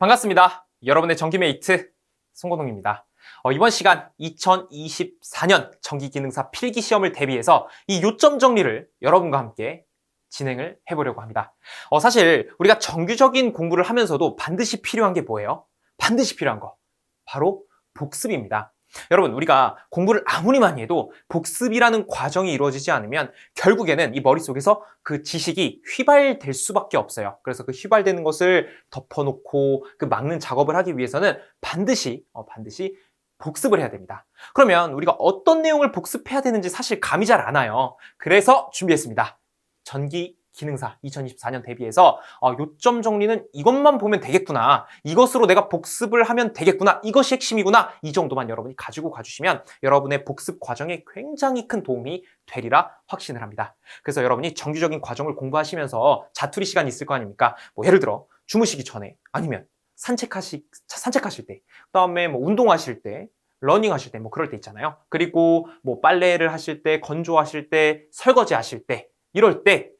반갑습니다. 여러분의 전기메이트 송건웅입니다. 이번 시간 2024년 전기기능사 필기시험을 대비해서 이 요점 정리를 여러분과 함께 진행을 해보려고 합니다. 사실 우리가 정규적인 공부를 하면서도 반드시 필요한 게 뭐예요? 반드시 필요한 거 바로 복습입니다. 여러분, 우리가 공부를 아무리 많이 해도 복습이라는 과정이 이루어지지 않으면 결국에는 이 머릿속에서 그 지식이 휘발될 수밖에 없어요. 그래서 그 휘발되는 것을 덮어놓고 그 막는 작업을 하기 위해서는 반드시 복습을 해야 됩니다. 그러면 우리가 어떤 내용을 복습해야 되는지 사실 감이 잘 안 와요. 그래서 준비했습니다. 전기기능사 2024년 대비해서 요점 정리는 이것만 보면 되겠구나, 이것으로 내가 복습을 하면 되겠구나, 이것이 핵심이구나, 이 정도만 여러분이 가지고 가주시면 여러분의 복습 과정에 굉장히 큰 도움이 되리라 확신을 합니다. 그래서 여러분이 정규적인 과정을 공부하시면서 자투리 시간이 있을 거 아닙니까? 예를 들어 주무시기 전에, 아니면 산책하실 때, 그다음에 운동하실 때, 러닝하실 때, 그럴 때 있잖아요. 그리고 빨래를 하실 때, 건조하실 때, 설거지 하실 때, 이럴 때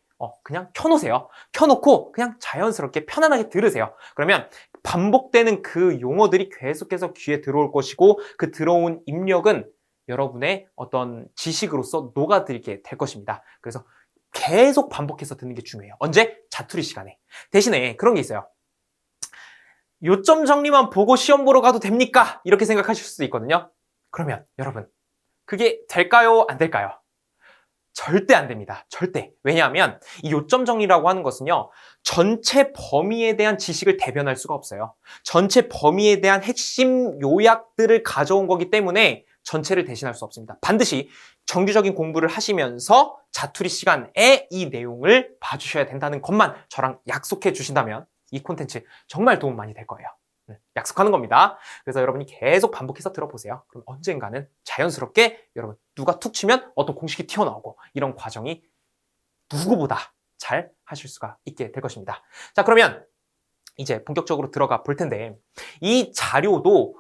그냥 켜놓으세요. 켜놓고 그냥 자연스럽게 편안하게 들으세요. 그러면 반복되는 그 용어들이 계속해서 귀에 들어올 것이고, 그 들어온 입력은 여러분의 어떤 지식으로서 녹아들게 될 것입니다. 그래서 계속 반복해서 듣는 게 중요해요. 언제? 자투리 시간에. 대신에 그런 게 있어요. 요점 정리만 보고 시험 보러 가도 됩니까? 이렇게 생각하실 수도 있거든요. 그러면 여러분, 그게 될까요? 안 될까요? 절대 안 됩니다. 절대. 왜냐하면 이 요점 정리라고 하는 것은요, 전체 범위에 대한 지식을 대변할 수가 없어요. 전체 범위에 대한 핵심 요약들을 가져온 거기 때문에 전체를 대신할 수 없습니다. 반드시 정규적인 공부를 하시면서 자투리 시간에 이 내용을 봐주셔야 된다는 것만 저랑 약속해 주신다면 이 콘텐츠 정말 도움 많이 될 거예요. 약속하는 겁니다. 그래서 여러분이 계속 반복해서 들어보세요. 그럼 언젠가는 자연스럽게 여러분, 누가 툭 치면 어떤 공식이 튀어나오고, 이런 과정이 누구보다 잘 하실 수가 있게 될 것입니다. 자, 그러면 이제 본격적으로 들어가 볼 텐데, 이 자료도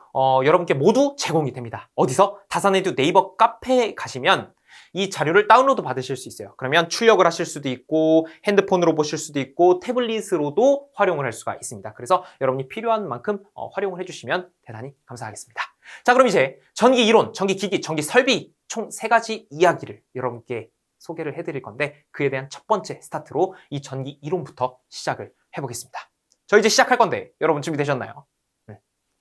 여러분께 모두 제공이 됩니다. 어디서? 다산에듀 네이버 카페에 가시면 이 자료를 다운로드 받으실 수 있어요. 그러면 출력을 하실 수도 있고, 핸드폰으로 보실 수도 있고, 태블릿으로도 활용을 할 수가 있습니다. 그래서 여러분이 필요한 만큼 활용을 해주시면 대단히 감사하겠습니다. 자, 그럼 이제 전기 이론, 전기 기기, 전기 설비 총 3가지 이야기를 여러분께 소개를 해드릴 건데, 그에 대한 첫 번째 스타트로 이 전기 이론부터 시작을 해보겠습니다. 저 이제 시작할 건데 여러분 준비되셨나요?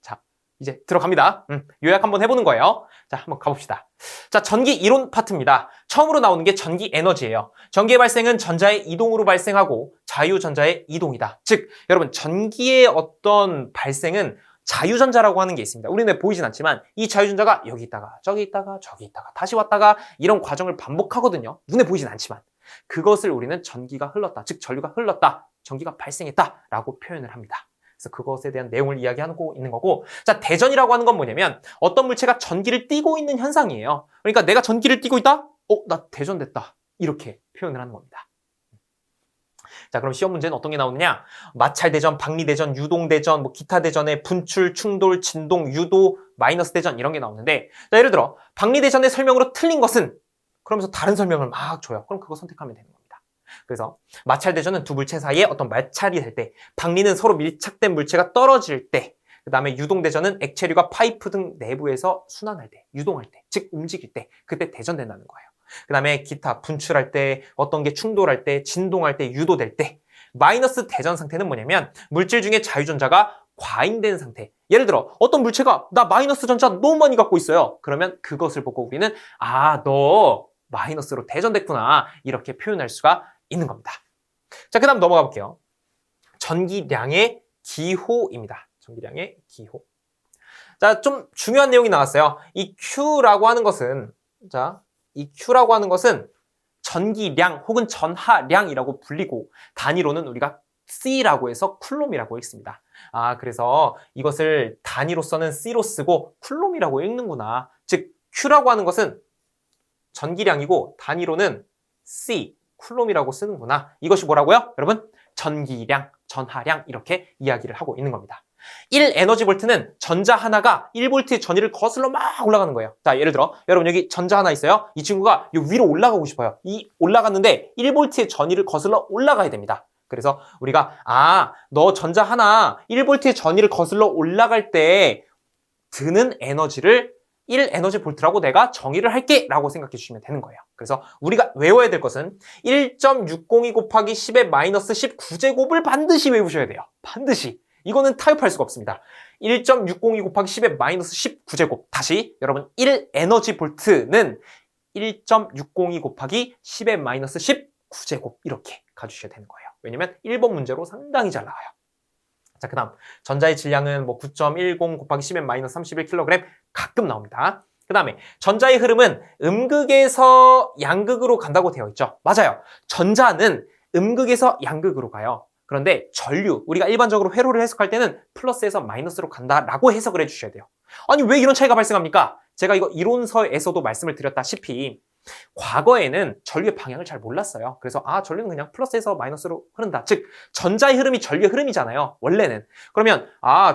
자, 이제 들어갑니다. 요약 한번 해보는 거예요. 자, 한번 가봅시다. 자, 전기 이론 파트입니다. 처음으로 나오는 게 전기 에너지예요. 전기의 발생은 전자의 이동으로 발생하고 자유전자의 이동이다. 즉, 여러분, 전기의 어떤 발생은 자유전자라고 하는 게 있습니다. 우리는 보이진 않지만 이 자유전자가 여기 있다가 저기 있다가 저기 있다가 다시 왔다가 이런 과정을 반복하거든요. 눈에 보이진 않지만 그것을 우리는 전기가 흘렀다, 즉 전류가 흘렀다, 전기가 발생했다라고 표현을 합니다. 그래서 그것에 대한 내용을 이야기하고 있는 거고, 자, 대전이라고 하는 건 뭐냐면 어떤 물체가 전기를 띠고 있는 현상이에요. 그러니까 내가 전기를 띠고 있다? 나 대전됐다, 이렇게 표현을 하는 겁니다. 자, 그럼 시험 문제는 어떤 게 나오느냐? 마찰대전, 박리대전, 유동대전, 기타 대전의 분출, 충돌, 진동, 유도, 마이너스 대전, 이런 게 나오는데, 자, 예를 들어 박리대전의 설명으로 틀린 것은, 그러면서 다른 설명을 막 줘요. 그럼 그거 선택하면 되는 겁니다. 그래서 마찰대전은 두 물체 사이에 어떤 마찰이 될 때, 박리는 서로 밀착된 물체가 떨어질 때, 그 다음에 유동대전은 액체류가 파이프 등 내부에서 순환할 때, 유동할 때, 즉 움직일 때, 그때 대전된다는 거예요. 그 다음에 기타, 분출할 때, 어떤 게 충돌할 때, 진동할 때, 유도될 때. 마이너스 대전 상태는 뭐냐면 물질 중에 자유전자가 과잉된 상태. 예를 들어 어떤 물체가 나 마이너스 전자 너무 많이 갖고 있어요. 그러면 그것을 보고 우리는 너 마이너스로 대전됐구나, 이렇게 표현할 수가 있는 겁니다. 자, 그 다음 넘어가 볼게요. 전기량의 기호입니다. 전기량의 기호. 자, 좀 중요한 내용이 나왔어요. 이 Q라고 하는 것은, 이 Q라고 하는 것은 전기량 혹은 전하량이라고 불리고, 단위로는 우리가 C라고 해서 쿨롬이라고 읽습니다. 그래서 이것을 단위로서는 C로 쓰고 쿨롬이라고 읽는구나. 즉, Q라고 하는 것은 전기량이고 단위로는 C, 쿨롬이라고 쓰는구나. 이것이 뭐라고요? 여러분, 전기량, 전하량, 이렇게 이야기를 하고 있는 겁니다. 1 에너지 볼트는 전자 하나가 1볼트의 전위를 거슬러 막 올라가는 거예요. 자, 예를 들어 여러분, 여기 전자 하나 있어요. 이 친구가 이 위로 올라가고 싶어요. 이 올라갔는데 1볼트의 전위를 거슬러 올라가야 됩니다. 그래서 우리가 너 전자 하나 1V의 전위를 거슬러 올라갈 때 드는 에너지를 1에너지 볼트라고 내가 정의를 할게 라고 생각해 주시면 되는 거예요. 그래서 우리가 외워야 될 것은 1.602 곱하기 10의 마이너스 19제곱을 반드시 외우셔야 돼요. 반드시. 이거는 타협할 수가 없습니다. 1.602 곱하기 10의 마이너스 19제곱. 다시 여러분 1에너지 볼트는 1.602 곱하기 10의 마이너스 19제곱 이렇게 가주셔야 되는 거예요. 왜냐면 1번 문제로 상당히 잘 나와요. 자, 그 다음 전자의 질량은 9.10 곱하기 10의 마이너스 31kg 가끔 나옵니다. 그 다음에 전자의 흐름은 음극에서 양극으로 간다고 되어 있죠. 맞아요. 전자는 음극에서 양극으로 가요. 그런데 전류, 우리가 일반적으로 회로를 해석할 때는 플러스에서 마이너스로 간다라고 해석을 해주셔야 돼요. 아니 왜 이런 차이가 발생합니까? 제가 이거 이론서에서도 말씀을 드렸다시피 과거에는 전류의 방향을 잘 몰랐어요. 그래서 전류는 그냥 플러스에서 마이너스로 흐른다. 즉 전자의 흐름이 전류의 흐름이잖아요. 원래는. 그러면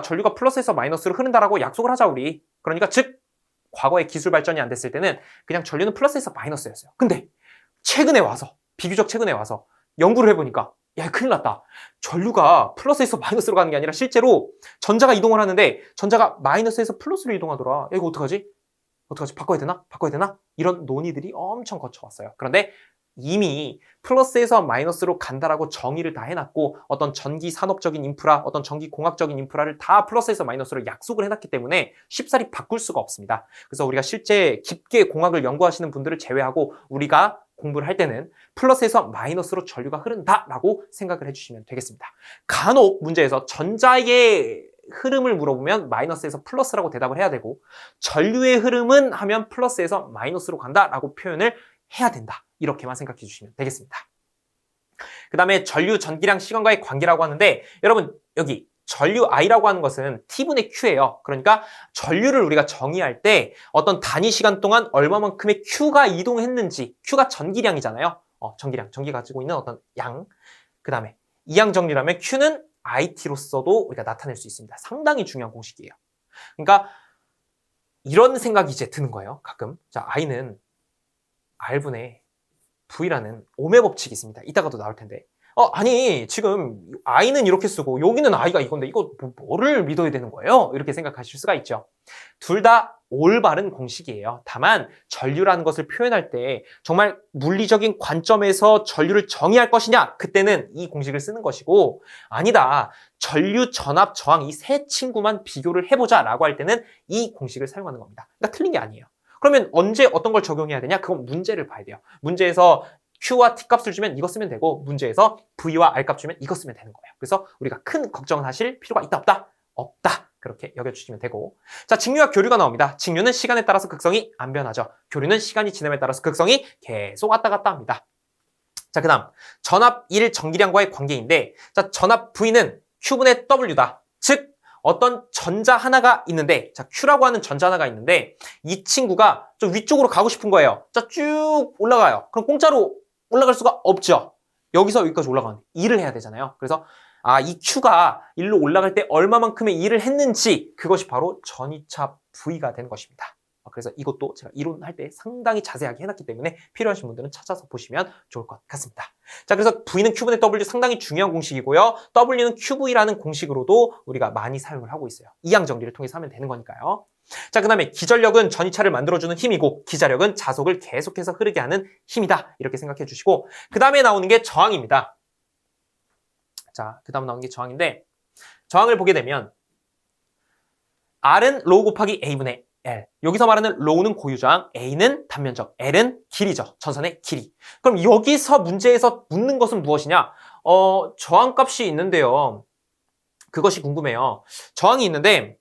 전류가 플러스에서 마이너스로 흐른다라고 약속을 하자 우리. 그러니까 즉 과거에 기술 발전이 안 됐을 때는 그냥 전류는 플러스에서 마이너스였어요. 근데 최근에 와서 비교적 최근에 와서 연구를 해보니까 야 큰일 났다. 전류가 플러스에서 마이너스로 가는 게 아니라 실제로 전자가 이동을 하는데 전자가 마이너스에서 플러스로 이동하더라. 야 이거 어떡하지? 바꿔야 되나? 이런 논의들이 엄청 거쳐왔어요. 그런데 이미 플러스에서 마이너스로 간다라고 정의를 다 해놨고 어떤 전기 산업적인 인프라, 어떤 전기 공학적인 인프라를 다 플러스에서 마이너스로 약속을 해놨기 때문에 쉽사리 바꿀 수가 없습니다. 그래서 우리가 실제 깊게 공학을 연구하시는 분들을 제외하고 우리가 공부를 할 때는 플러스에서 마이너스로 전류가 흐른다라고 생각을 해주시면 되겠습니다. 간혹 문제에서 전자의 흐름을 물어보면 마이너스에서 플러스라고 대답을 해야 되고 전류의 흐름은 하면 플러스에서 마이너스로 간다라고 표현을 해야 된다. 이렇게만 생각해 주시면 되겠습니다. 그 다음에 전류 전기량 시간과의 관계라고 하는데 여러분 여기 전류 I라고 하는 것은 T분의 Q예요. 그러니까 전류를 우리가 정의할 때 어떤 단위 시간 동안 얼마만큼의 Q가 이동했는지 Q가 전기량이잖아요. 전기량, 전기 가지고 있는 어떤 양. 그 다음에 이양 정리라면 Q는 IT로서도 우리가 나타낼 수 있습니다. 상당히 중요한 공식이에요. 그러니까 이런 생각이 이제 드는 거예요. 가끔. 자, I는 R분의 V라는 오메 법칙이 있습니다. 이따가도 나올 텐데. 아니 지금 I는 이렇게 쓰고 여기는 I가 이건데 이거 뭐를 믿어야 되는 거예요? 이렇게 생각하실 수가 있죠. 둘 다 올바른 공식이에요. 다만 전류라는 것을 표현할 때 정말 물리적인 관점에서 전류를 정의할 것이냐? 그때는 이 공식을 쓰는 것이고 아니다. 전류, 전압, 저항 이 세 친구만 비교를 해보자 라고 할 때는 이 공식을 사용하는 겁니다. 그러니까 틀린 게 아니에요. 그러면 언제 어떤 걸 적용해야 되냐? 그건 문제를 봐야 돼요. 문제에서 Q와 T 값을 주면 이거 쓰면 되고 문제에서 V와 R 값 주면 이거 쓰면 되는 거예요. 그래서 우리가 큰 걱정을 하실 필요가 있다 없다? 없다. 그렇게 여겨주시면 되고 자 직류와 교류가 나옵니다. 직류는 시간에 따라서 극성이 안 변하죠. 교류는 시간이 지남에 따라서 극성이 계속 왔다 갔다 합니다. 자 그 다음 전압 1 전기량과의 관계인데 자 전압 V는 Q분의 W다. 즉 어떤 전자 하나가 있는데 자 Q라고 하는 전자 하나가 있는데 이 친구가 좀 위쪽으로 가고 싶은 거예요. 자 쭉 올라가요. 그럼 공짜로 올라갈 수가 없죠. 여기서 여기까지 올라가는데 일을 해야 되잖아요. 그래서 이 Q가 일로 올라갈 때 얼마만큼의 일을 했는지 그것이 바로 전이차 V가 되는 것입니다. 그래서 이것도 제가 이론할 때 상당히 자세하게 해놨기 때문에 필요하신 분들은 찾아서 보시면 좋을 것 같습니다. 자, 그래서 V는 Q분의 W 상당히 중요한 공식이고요. W는 QV라는 공식으로도 우리가 많이 사용을 하고 있어요. 이항 정리를 통해서 하면 되는 거니까요. 자, 그 다음에 기전력은 전이차를 만들어주는 힘이고 기자력은 자속을 계속해서 흐르게 하는 힘이다. 이렇게 생각해 주시고 그 다음에 나오는 게 저항입니다. 자, 그 다음 나오는 게 저항인데 저항을 보게 되면 R은 로우 곱하기 A분의 L. 여기서 말하는 로우는 고유저항, A는 단면적, L은 길이죠. 전선의 길이. 그럼 여기서 문제에서 묻는 것은 무엇이냐? 저항값이 있는데요. 그것이 궁금해요. 저항이 있는데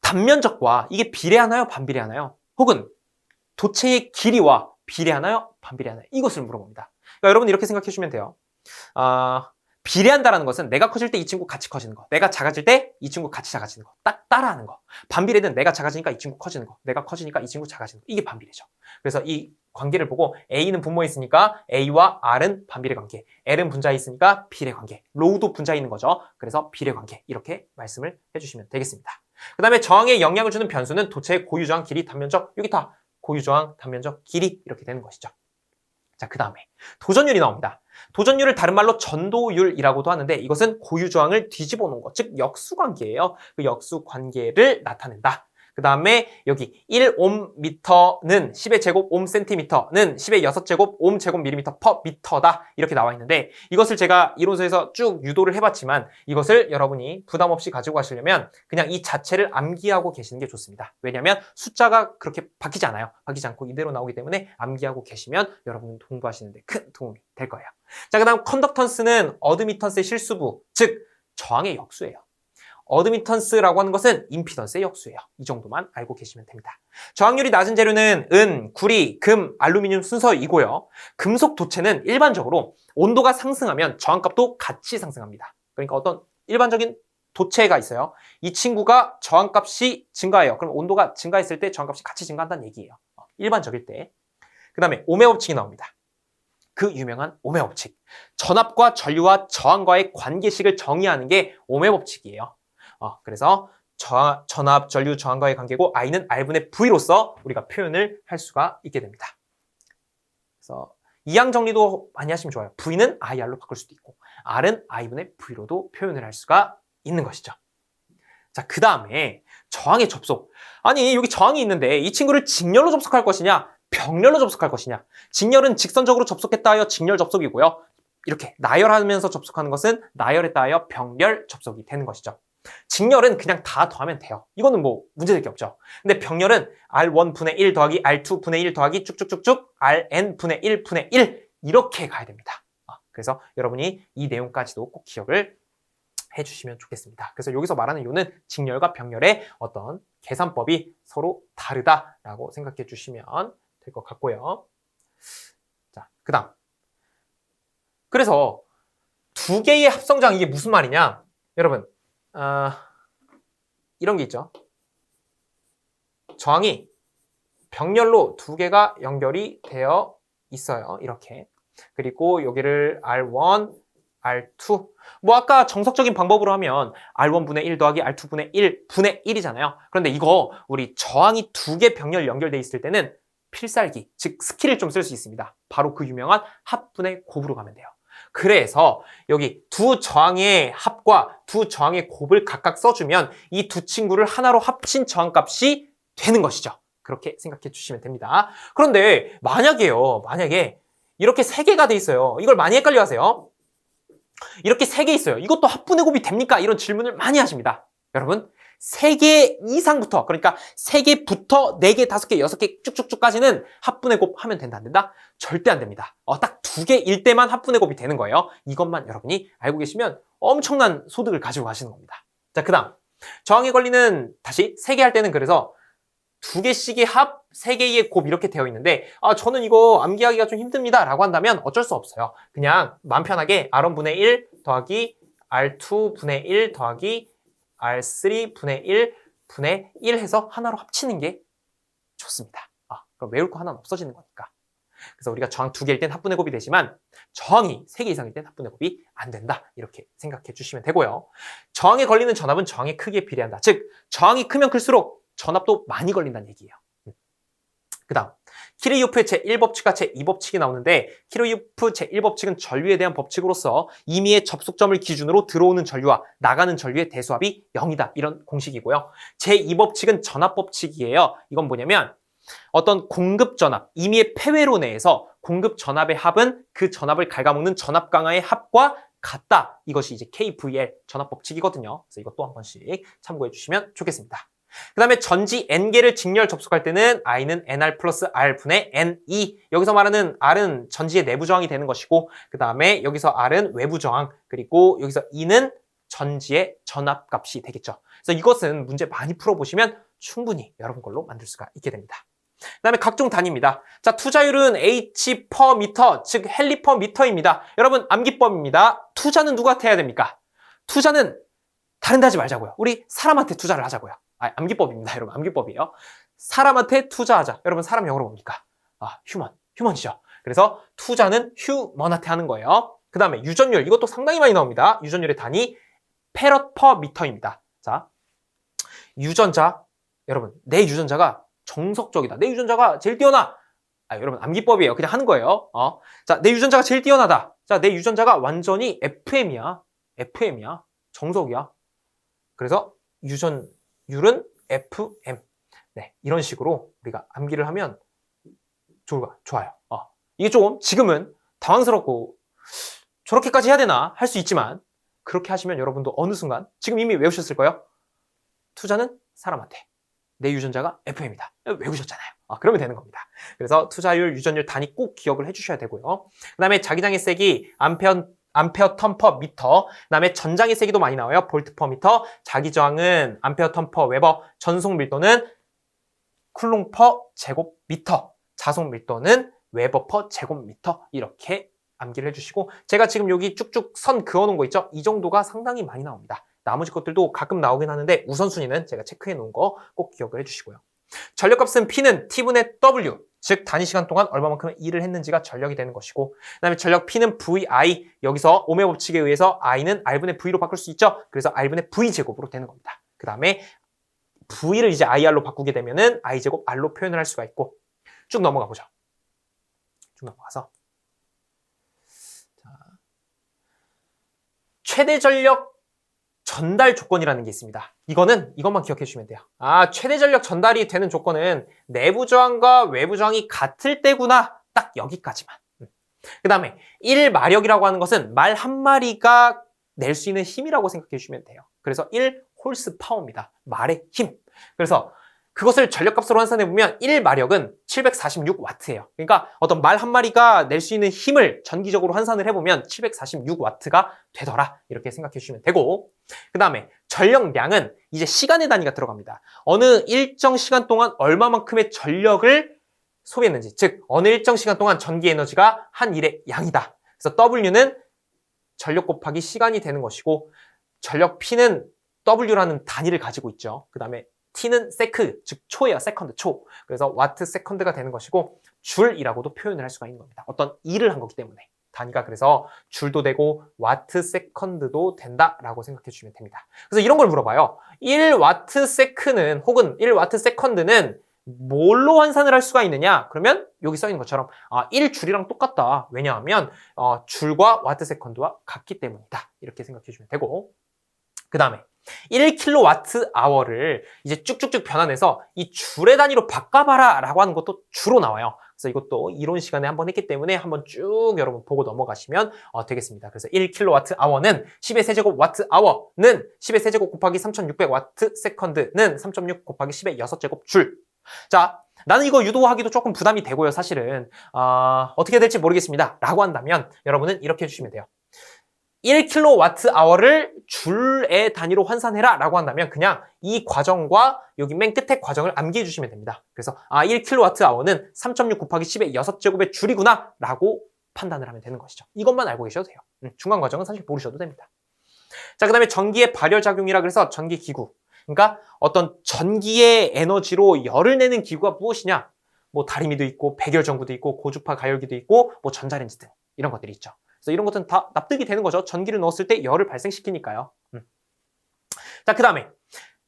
단면적과 이게 비례하나요? 반비례하나요? 혹은 도체의 길이와 비례하나요? 반비례하나요? 이것을 물어봅니다. 그러니까 여러분 이렇게 생각해 주시면 돼요. 비례한다라는 것은 내가 커질 때 이 친구 같이 커지는 거, 내가 작아질 때 이 친구 같이 작아지는 거, 딱 따라하는 거. 반비례는 내가 작아지니까 이 친구 커지는 거, 내가 커지니까 이 친구 작아지는 거. 이게 반비례죠. 그래서 이 관계를 보고 A는 분모에 있으니까 A와 R은 반비례 관계, L은 분자에 있으니까 비례 관계, 로우도 분자에 있는 거죠. 그래서 비례 관계 이렇게 말씀을 해주시면 되겠습니다. 그 다음에 저항에 영향을 주는 변수는 도체의 고유저항, 길이, 단면적, 여기 다 고유저항, 단면적, 길이 이렇게 되는 것이죠. 자, 그 다음에 도전율이 나옵니다. 도전율을 다른 말로 전도율이라고도 하는데 이것은 고유 저항을 뒤집어 놓은 것, 즉 역수관계예요. 그 역수관계를 나타낸다. 그 다음에 여기 1옴미터는 10의 제곱 옴센티미터는 10의 6제곱 옴제곱 밀리미터 퍼 미터다 이렇게 나와 있는데 이것을 제가 이론서에서 쭉 유도를 해봤지만 이것을 여러분이 부담 없이 가지고 가시려면 그냥 이 자체를 암기하고 계시는 게 좋습니다. 왜냐하면 숫자가 그렇게 바뀌지 않아요. 바뀌지 않고 이대로 나오기 때문에 암기하고 계시면 여러분 공부하시는 데 큰 도움이 될 거예요. 자, 그 다음 컨덕턴스는 어드미턴스의 실수부, 즉 저항의 역수예요. 어드미턴스라고 하는 것은 임피던스의 역수예요. 이 정도만 알고 계시면 됩니다. 저항률이 낮은 재료는 은, 구리, 금, 알루미늄 순서이고요. 금속 도체는 일반적으로 온도가 상승하면 저항값도 같이 상승합니다. 그러니까 어떤 일반적인 도체가 있어요. 이 친구가 저항값이 증가해요. 그럼 온도가 증가했을 때 저항값이 같이 증가한다는 얘기예요. 일반적일 때. 그 다음에 오메 법칙이 나옵니다. 그 유명한 오메 법칙. 전압과 전류와 저항과의 관계식을 정의하는 게 오메 법칙이에요. 그래서 전압, 전류, 저항과의 관계고 I는 R분의 V로서 우리가 표현을 할 수가 있게 됩니다. 그래서 이항 정리도 많이 하시면 좋아요. V는 IR로 바꿀 수도 있고 R은 I분의 V로도 표현을 할 수가 있는 것이죠. 자, 그 다음에 저항의 접속. 아니, 여기 저항이 있는데 이 친구를 직렬로 접속할 것이냐 병렬로 접속할 것이냐. 직렬은 직선적으로 접속했다 하여 직렬 접속이고요. 이렇게 나열하면서 접속하는 것은 나열했다 하여 병렬 접속이 되는 것이죠. 직렬은 그냥 다 더하면 돼요. 이거는 뭐 문제될 게 없죠. 근데 병렬은 R1분의 1 더하기 R2분의 1 더하기 쭉쭉쭉쭉 Rn분의 1분의 1 이렇게 가야 됩니다. 그래서 여러분이 이 내용까지도 꼭 기억을 해주시면 좋겠습니다. 그래서 여기서 말하는 이유는 직렬과 병렬의 어떤 계산법이 서로 다르다라고 생각해 주시면 될 것 같고요. 자, 그 다음. 그래서 두 개의 합성장 이게 무슨 말이냐? 여러분, 이런 게 있죠. 저항이 병렬로 두 개가 연결이 되어 있어요. 이렇게. 그리고 여기를 R1, R2. 뭐 아까 정석적인 방법으로 하면 R1분의 1 더하기 R2분의 1분의 1이잖아요. 그런데 이거 우리 저항이 두 개 병렬 연결돼 있을 때는 필살기, 즉 스킬을 좀 쓸 수 있습니다. 바로 그 유명한 합분의 곱으로 가면 돼요. 그래서 여기 두 저항의 합과 두 저항의 곱을 각각 써주면 이 두 친구를 하나로 합친 저항값이 되는 것이죠. 그렇게 생각해 주시면 됩니다. 그런데 만약에 이렇게 세 개가 돼 있어요. 이걸 많이 헷갈려 하세요. 이렇게 세 개 있어요. 이것도 합분의 곱이 됩니까? 이런 질문을 많이 하십니다. 여러분, 3개 이상부터, 그러니까 3개부터 4개, 5개, 6개 쭉쭉쭉까지는 합분의 곱 하면 된다, 안 된다? 절대 안 됩니다. 딱 2개일 때만 합분의 곱이 되는 거예요. 이것만 여러분이 알고 계시면 엄청난 소득을 가지고 가시는 겁니다. 자, 그 다음. 저항에 걸리는, 다시 3개 할 때는 그래서 2개씩의 합, 3개의 곱 이렇게 되어 있는데 저는 이거 암기하기가 좀 힘듭니다 라고 한다면 어쩔 수 없어요. 그냥 마음 편하게 R1분의 1 더하기 R2분의 1 더하기 R3분의 1분의 1 해서 하나로 합치는 게 좋습니다. 그럼 외울 거 하나는 없어지는 거니까. 그래서 우리가 저항 2개일 땐 합분의 곱이 되지만 저항이 3개 이상일 땐 합분의 곱이 안 된다. 이렇게 생각해 주시면 되고요. 저항에 걸리는 전압은 저항의 크기에 비례한다. 즉 저항이 크면 클수록 전압도 많이 걸린다는 얘기예요. 그 다음 키르요프의 제1법칙과 제2법칙이 나오는데 키르요프 제1법칙은 전류에 대한 법칙으로서 임의의 접속점을 기준으로 들어오는 전류와 나가는 전류의 대수합이 0이다. 이런 공식이고요. 제2법칙은 전압법칙이에요. 이건 뭐냐면 어떤 공급전압, 임의의 폐회로 내에서 공급전압의 합은 그 전압을 갉아먹는 전압 강화의 합과 같다. 이것이 이제 KVL 전압법칙이거든요. 그래서 이것도 한 번씩 참고해 주시면 좋겠습니다. 그 다음에 전지 N개를 직렬 접속할 때는 I는 NR 플러스 R분의 NE. 여기서 말하는 R은 전지의 내부 저항이 되는 것이고 그 다음에 여기서 R은 외부 저항 그리고 여기서 E는 전지의 전압값이 되겠죠. 그래서 이것은 문제 많이 풀어보시면 충분히 여러분 걸로 만들 수가 있게 됩니다. 그 다음에 각종 단위입니다. 자, 투자율은 H per 미터, 즉 헬리 per 미터입니다. 여러분 암기법입니다. 투자는 누구한테 해야 됩니까? 투자는 다른 데 하지 말자고요. 우리 사람한테 투자를 하자고요. 암기법입니다. 여러분 암기법이에요. 사람한테 투자하자. 여러분 사람 영어로 뭡니까? 휴먼이죠. 그래서 투자는 휴먼한테 하는 거예요. 그 다음에 유전율, 이것도 상당히 많이 나옵니다. 유전율의 단위 페럿 퍼 미터입니다. 자, 유전자, 여러분 내 유전자가 정석적이다. 내 유전자가 제일 뛰어나. 여러분 암기법이에요. 그냥 하는 거예요. 자, 내 유전자가 제일 뛰어나다. 자, 내 유전자가 완전히 FM이야. FM이야. 정석이야. 그래서 유전율은 FM. 네, 이런 식으로 우리가 암기를 하면 좋아요. 이게 조금 지금은 당황스럽고 저렇게까지 해야 되나 할 수 있지만 그렇게 하시면 여러분도 어느 순간 지금 이미 외우셨을 거예요. 투자는 사람한테. 내 유전자가 FM이다. 외우셨잖아요. 그러면 되는 겁니다. 그래서 투자율, 유전율 단위 꼭 기억을 해주셔야 되고요. 그 다음에 자기장의 세기, 암페어 턴 퍼 미터, 그 다음에 전장의 세기도 많이 나와요. 볼트 퍼 미터, 자기 저항은 암페어 턴 퍼 웨버, 전속 밀도는 쿨롱 퍼 제곱미터, 자속 밀도는 웨버 퍼 제곱미터 이렇게 암기를 해주시고 제가 지금 여기 쭉쭉 선 그어놓은 거 있죠? 이 정도가 상당히 많이 나옵니다. 나머지 것들도 가끔 나오긴 하는데 우선순위는 제가 체크해 놓은 거 꼭 기억을 해주시고요. 전력값은 P는 T분의 W, 즉 단위 시간 동안 얼마만큼 일을 했는지가 전력이 되는 것이고 그 다음에 전력 P는 VI, 여기서 오메 법칙에 의해서 I는 R분의 V로 바꿀 수 있죠? 그래서 R분의 V제곱으로 되는 겁니다. 그 다음에 V를 이제 IR로 바꾸게 되면은 I제곱 R로 표현을 할 수가 있고 쭉 넘어가 보죠. 쭉 넘어가서 최대 전력 전달 조건이라는 게 있습니다. 이것만 기억해 주시면 돼요. 최대 전력 전달이 되는 조건은 내부 저항과 외부 저항이 같을 때구나. 딱 여기까지만. 그 다음에 1마력이라고 하는 것은 말 한 마리가 낼 수 있는 힘이라고 생각해 주시면 돼요. 그래서 1홀스 파워입니다. 말의 힘. 그래서 그것을 전력값으로 환산해보면 1마력은 746W예요. 그러니까 어떤 말 한 마리가 낼 수 있는 힘을 전기적으로 환산을 해보면 746W가 되더라. 이렇게 생각해 주시면 되고 그 다음에 전력량은 이제 시간의 단위가 들어갑니다. 어느 일정 시간 동안 얼마만큼의 전력을 소비했는지, 즉 어느 일정 시간 동안 전기 에너지가 한 일의 양이다. 그래서 W는 전력 곱하기 시간이 되는 것이고 전력 P는 W라는 단위를 가지고 있죠. 그 다음에 T는 세크, 즉 초예요. 세컨드, 초. 그래서 와트 세컨드가 되는 것이고 줄이라고도 표현을 할 수가 있는 겁니다. 어떤 일을 한 거기 때문에. 단위가 그래서 줄도 되고 와트 세컨드도 된다라고 생각해 주시면 됩니다. 그래서 이런 걸 물어봐요. 1와트 세크는 혹은 1와트 세컨드는 뭘로 환산을 할 수가 있느냐? 그러면 여기 써 있는 것처럼 1줄이랑 똑같다. 왜냐하면 줄과 와트 세컨드와 같기 때문이다. 이렇게 생각해 주시면 되고 그 다음에 1kWh를 이제 쭉쭉쭉 변환해서 이 줄의 단위로 바꿔봐라 라고 하는 것도 주로 나와요. 그래서 이것도 이론 시간에 한번 했기 때문에 한번 쭉 여러분 보고 넘어가시면 되겠습니다. 그래서 1kWh는 10의 세제곱 Wh는 10의 세제곱 곱하기 3600W 세컨드는 3.6 곱하기 10의 6제곱 줄. 자, 나는 이거 유도하기도 조금 부담이 되고요. 사실은 어떻게 될지 모르겠습니다. 라고 한다면 여러분은 이렇게 해주시면 돼요. 1kWh를 줄의 단위로 환산해라 라고 한다면 그냥 이 과정과 여기 맨 끝에 과정을 암기해 주시면 됩니다. 그래서 1kWh는 3.6 곱하기 10의 6제곱의 줄이구나 라고 판단을 하면 되는 것이죠. 이것만 알고 계셔도 돼요. 중간 과정은 사실 모르셔도 됩니다. 자, 그 다음에 전기의 발열작용이라 그래서 전기기구. 그러니까 어떤 전기의 에너지로 열을 내는 기구가 무엇이냐? 뭐 다리미도 있고 백열전구도 있고 고주파 가열기도 있고 뭐 전자레인지 등 이런 것들이 있죠. 그래서 이런 것들은 다 납득이 되는 거죠. 전기를 넣었을 때 열을 발생시키니까요. 자, 그 다음에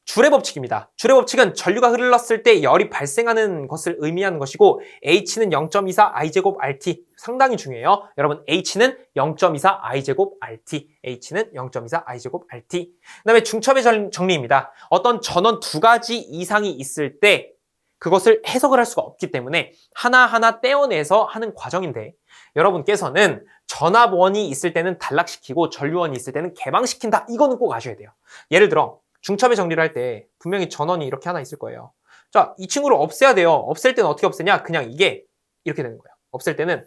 줄의 법칙입니다. 줄의 법칙은 전류가 흘렀을 때 열이 발생하는 것을 의미하는 것이고 H는 0.24 I제곱 RT 상당히 중요해요. 여러분 H는 0.24 I제곱 RT H는 0.24 I제곱 RT 그 다음에 중첩의 정리입니다. 어떤 전원 두 가지 이상이 있을 때 그것을 해석을 할 수가 없기 때문에 하나하나 떼어내서 하는 과정인데 여러분께서는 전압원이 있을 때는 단락시키고 전류원이 있을 때는 개방시킨다. 이거는 꼭 아셔야 돼요. 예를 들어 중첩의 정리를 할 때 분명히 전원이 이렇게 하나 있을 거예요. 자, 이 친구를 없애야 돼요. 없앨 때는 어떻게 없애냐? 그냥 이게 이렇게 되는 거예요. 없앨 때는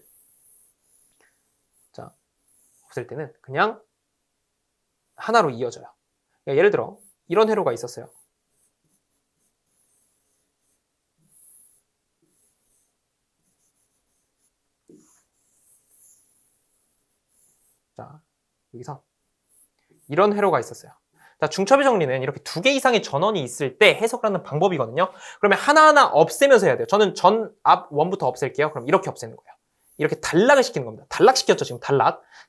그냥 하나로 이어져요. 그러니까 예를 들어 이런 회로가 있었어요. 자, 여기서 이런 회로가 있었어요. 자, 중첩의 정리는 이렇게 두 개 이상의 전원이 있을 때 해석을 하는 방법이거든요. 그러면 하나하나 없애면서 해야 돼요. 저는 전 앞 원부터 없앨게요. 그럼 이렇게 없애는 거예요. 이렇게 단락을 시키는 겁니다. 단락시켰죠, 지금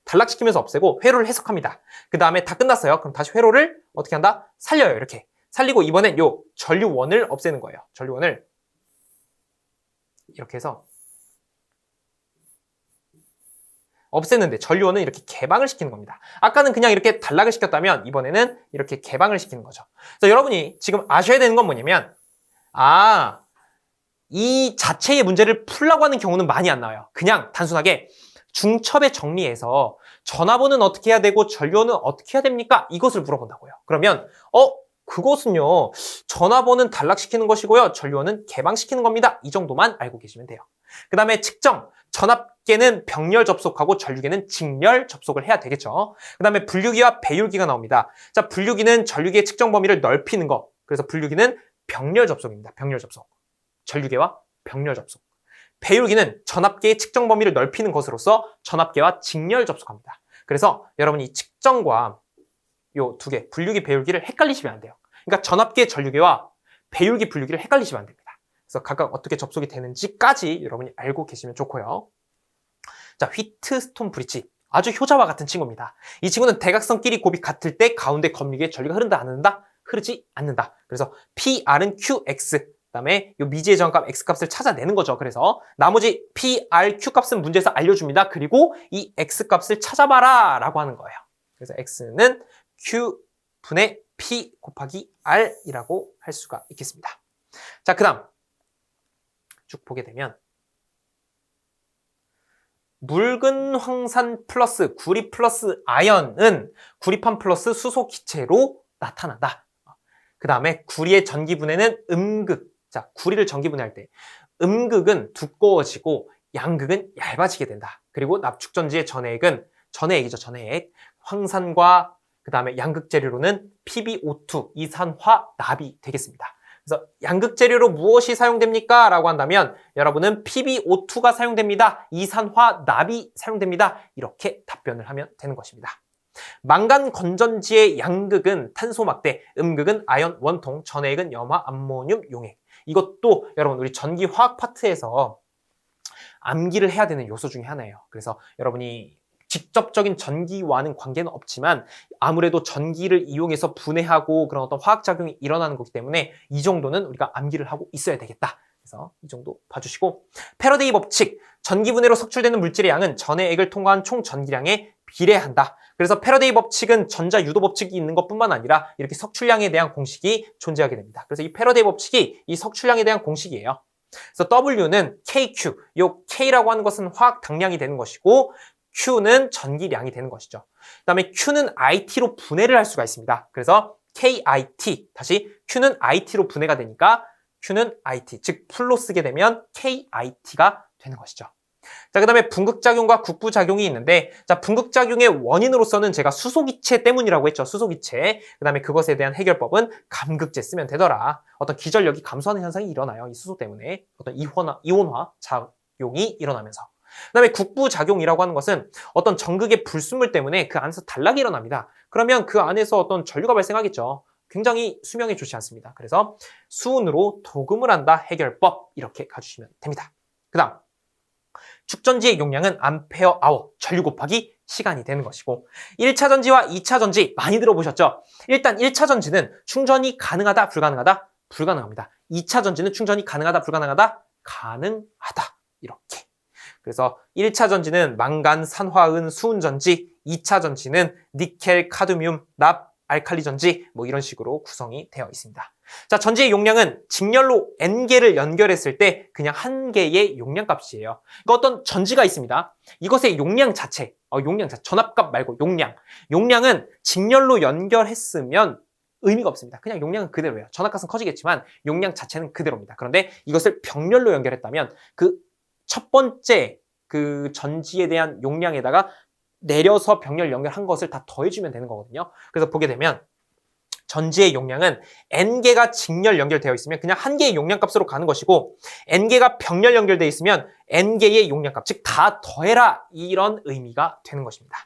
단락시키면서 없애고 회로를 해석합니다. 그 다음에 다 끝났어요. 그럼 다시 회로를 어떻게 한다? 살려요, 이렇게. 살리고 이번엔 요 전류원을 없애는 거예요. 전류원을 이렇게 해서 없앴는데 전류원은 이렇게 개방을 시키는 겁니다. 아까는 그냥 이렇게 단락을 시켰다면 이번에는 이렇게 개방을 시키는 거죠. 그래서 여러분이 지금 아셔야 되는 건 뭐냐면 이 자체의 문제를 풀라고 하는 경우는 많이 안 나와요. 그냥 단순하게 중첩에 정리해서 전압원은 어떻게 해야 되고 전류원은 어떻게 해야 됩니까? 이것을 물어본다고요. 그러면 그것은요, 전압원은 단락시키는 것이고요, 전류원은 개방시키는 겁니다. 이 정도만 알고 계시면 돼요. 그 다음에 측정, 전압계는 병렬 접속하고 전류계는 직렬 접속을 해야 되겠죠. 그 다음에 분류기와 배율기가 나옵니다. 자, 분류기는 전류계의 측정 범위를 넓히는 거. 그래서 분류기는 병렬 접속입니다. 병렬 접속. 전류계와 병렬 접속. 배율기는 전압계의 측정 범위를 넓히는 것으로서 전압계와 직렬 접속합니다. 그래서 여러분이 측정과 요 두 개, 분류기, 배율기를 헷갈리시면 안 돼요. 그러니까 전압계, 전류계와 배율기, 분류기를 헷갈리시면 안 됩니다. 그래서 각각 어떻게 접속이 되는지까지 여러분이 알고 계시면 좋고요. 자, 휘트스톤 브릿지. 아주 효자와 같은 친구입니다. 이 친구는 대각선끼리 곱이 같을 때 가운데 검리기에 전류가 흐른다, 안 흐른다? 흐르지 않는다. 그래서 PR은 QX. 그다음에 이 미지의 저항값 X값을 찾아내는 거죠. 그래서 나머지 PR, Q값은 문제에서 알려줍니다. 그리고 이 X값을 찾아봐라 라고 하는 거예요. 그래서 X는 Q분의 P 곱하기 R이라고 할 수가 있겠습니다. 자, 그 다음 쭉 보게 되면 묽은 황산 플러스 구리 플러스 아연은 구리판 플러스 수소 기체로 나타난다. 그 다음에 구리의 전기분해는 음극. 자, 구리를 전기분해할 때 음극은 두꺼워지고 양극은 얇아지게 된다. 그리고 납축전지의 전해액이죠. 전해액. 황산과 그 다음에 양극 재료로는 PbO2, 이산화납이 되겠습니다. 그래서 양극 재료로 무엇이 사용됩니까? 라고 한다면 여러분은 PbO2가 사용됩니다. 이산화납이 사용됩니다. 이렇게 답변을 하면 되는 것입니다. 망간 건전지의 양극은 탄소막대, 음극은 아연 원통, 전해액은 염화 암모늄 용액. 이것도 여러분 우리 전기 화학 파트에서 암기를 해야 되는 요소 중에 하나예요. 그래서 여러분이 직접적인 전기와는 관계는 없지만 아무래도 전기를 이용해서 분해하고 그런 어떤 화학작용이 일어나는 거기 때문에 이 정도는 우리가 암기를 하고 있어야 되겠다. 그래서 이 정도 봐주시고, 패러데이 법칙, 전기분해로 석출되는 물질의 양은 전해액을 통과한 총 전기량에 비례한다. 그래서 패러데이 법칙은 전자유도 법칙이 있는 것뿐만 아니라 이렇게 석출량에 대한 공식이 존재하게 됩니다. 그래서 이 패러데이 법칙이 이 석출량에 대한 공식이에요. 그래서 W는 KQ, 요 K라고 하는 것은 화학 당량이 되는 것이고 Q는 전기량이 되는 것이죠. 그 다음에 Q는 IT로 분해를 할 수가 있습니다. 그래서 KIT, 다시 Q는 IT로 분해가 되니까 Q는 IT, 즉 풀로 쓰게 되면 KIT가 되는 것이죠. 자, 그 다음에 분극작용과 국부작용이 있는데, 자, 분극작용의 원인으로서는 제가 수소기체 때문이라고 했죠. 수소기체. 그 다음에 그것에 대한 해결법은 감극제 쓰면 되더라. 어떤 기전력이 감소하는 현상이 일어나요. 이 수소 때문에. 어떤 이온화 작용이 일어나면서. 그 다음에 국부작용이라고 하는 것은 어떤 전극의 불순물 때문에 그 안에서 단락이 일어납니다. 그러면 그 안에서 어떤 전류가 발생하겠죠. 굉장히 수명에 좋지 않습니다. 그래서 수은으로 도금을 한다. 해결법. 이렇게 가주시면 됩니다. 그 다음. 축전지의 용량은 암페어 아워, 전류 곱하기 시간이 되는 것이고, 1차 전지와 2차 전지 많이 들어보셨죠? 일단 1차 전지는 충전이 가능하다, 불가능하다? 불가능합니다. 2차 전지는 충전이 가능하다, 불가능하다? 가능하다. 이렇게. 그래서 1차 전지는 망간, 산화은, 수은 전지, 2차 전지는 니켈, 카드뮴, 납, 알칼리 전지, 뭐 이런 식으로 구성이 되어 있습니다. 자, 전지의 용량은 직렬로 N개를 연결했을 때 그냥 한 개의 용량 값이에요. 그러니까 어떤 전지가 있습니다. 이것의 용량 자체, 전압값 말고 용량은 직렬로 연결했으면 의미가 없습니다. 그냥 용량은 그대로예요. 전압값은 커지겠지만 용량 자체는 그대로입니다. 그런데 이것을 병렬로 연결했다면 그 첫 번째 그 전지에 대한 용량에다가 내려서 병렬 연결한 것을 다 더해주면 되는 거거든요. 그래서 보게 되면 전지의 용량은 N개가 직렬 연결되어 있으면 그냥 한 개의 용량값으로 가는 것이고, N개가 병렬 연결되어 있으면 N개의 용량값, 즉 다 더해라, 이런 의미가 되는 것입니다.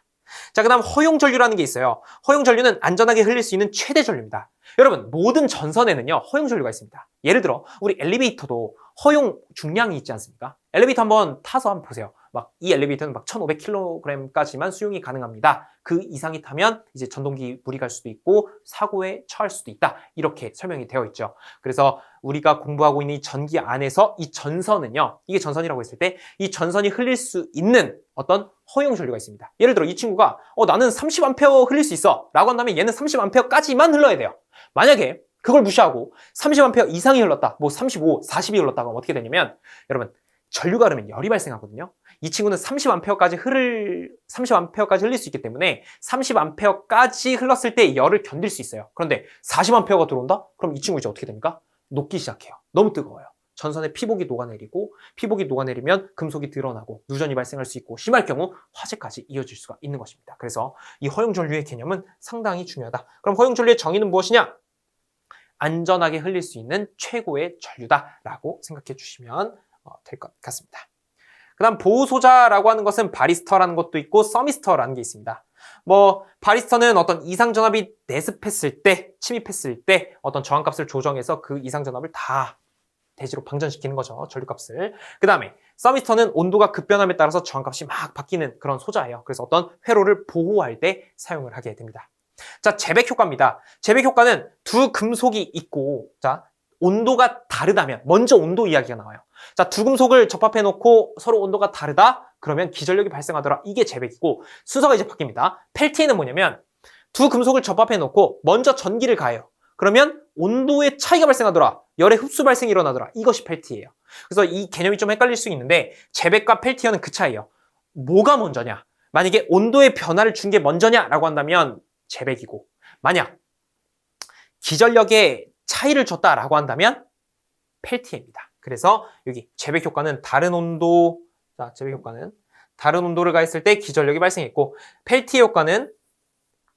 자, 그 다음 허용전류라는 게 있어요. 허용전류는 안전하게 흘릴 수 있는 최대 전류입니다. 여러분, 모든 전선에는요 허용전류가 있습니다. 예를 들어 우리 엘리베이터도 허용 중량이 있지 않습니까? 엘리베이터 한번 타서 한번 보세요. 막 이 엘리베이터는 막 1500kg까지만 수용이 가능합니다. 그 이상이 타면 이제 전동기 물이 갈 수도 있고 사고에 처할 수도 있다. 이렇게 설명이 되어 있죠. 그래서 우리가 공부하고 있는 이 전기 안에서 이 전선은요, 이게 전선이라고 했을 때 이 전선이 흘릴 수 있는 어떤 허용 전류가 있습니다. 예를 들어 이 친구가 나는 30A 흘릴 수 있어 라고 한다면 얘는 30A까지만 흘러야 돼요. 만약에 그걸 무시하고 30A 이상이 흘렀다, 뭐 35, 40이 흘렀다 그러면 어떻게 되냐면, 여러분, 전류가 흐르면 열이 발생하거든요. 이 친구는 30A까지 흘릴 수 있기 때문에 30A까지 흘렀을 때 열을 견딜 수 있어요. 그런데 40A가 들어온다? 그럼 이 친구 이제 어떻게 됩니까? 녹기 시작해요. 너무 뜨거워요. 전선에 피복이 녹아내리고, 피복이 녹아내리면 금속이 드러나고 누전이 발생할 수 있고, 심할 경우 화재까지 이어질 수가 있는 것입니다. 그래서 이 허용전류의 개념은 상당히 중요하다. 그럼 허용전류의 정의는 무엇이냐? 안전하게 흘릴 수 있는 최고의 전류다라고 생각해 주시면 될 것 같습니다. 그 다음 보호소자라고 하는 것은 바리스터라는 것도 있고 서미스터라는 게 있습니다. 바리스터는 어떤 이상전압이 내습했을 때, 침입했을 때 어떤 저항값을 조정해서 그 이상전압을 다 대지로 방전시키는 거죠. 전류값을. 그 다음에 서미스터는 온도가 급변함에 따라서 저항값이 막 바뀌는 그런 소자예요. 그래서 어떤 회로를 보호할 때 사용을 하게 됩니다. 자, 제백 효과입니다. 제백 효과는 두 금속이 있고, 자, 온도가 다르다면, 먼저 온도 이야기가 나와요. 자, 두 금속을 접합해 놓고 서로 온도가 다르다? 그러면 기전력이 발생하더라. 이게 제백이고, 순서가 이제 바뀝니다. 펠티에는 뭐냐면, 두 금속을 접합해 놓고 먼저 전기를 가해요. 그러면 온도의 차이가 발생하더라. 열의 흡수 발생이 일어나더라. 이것이 펠티예요. 그래서 이 개념이 좀 헷갈릴 수 있는데, 제백과 펠티어는 그 차이예요. 뭐가 먼저냐? 만약에 온도의 변화를 준 게 먼저냐라고 한다면 제백이고, 만약 기전력의 차이를 줬다라고 한다면 펠티입니다. 그래서 여기 제백 효과는 다른 온도, 자, 제백 효과는 다른 온도를 가했을 때 기전력이 발생했고, 펠티의 효과는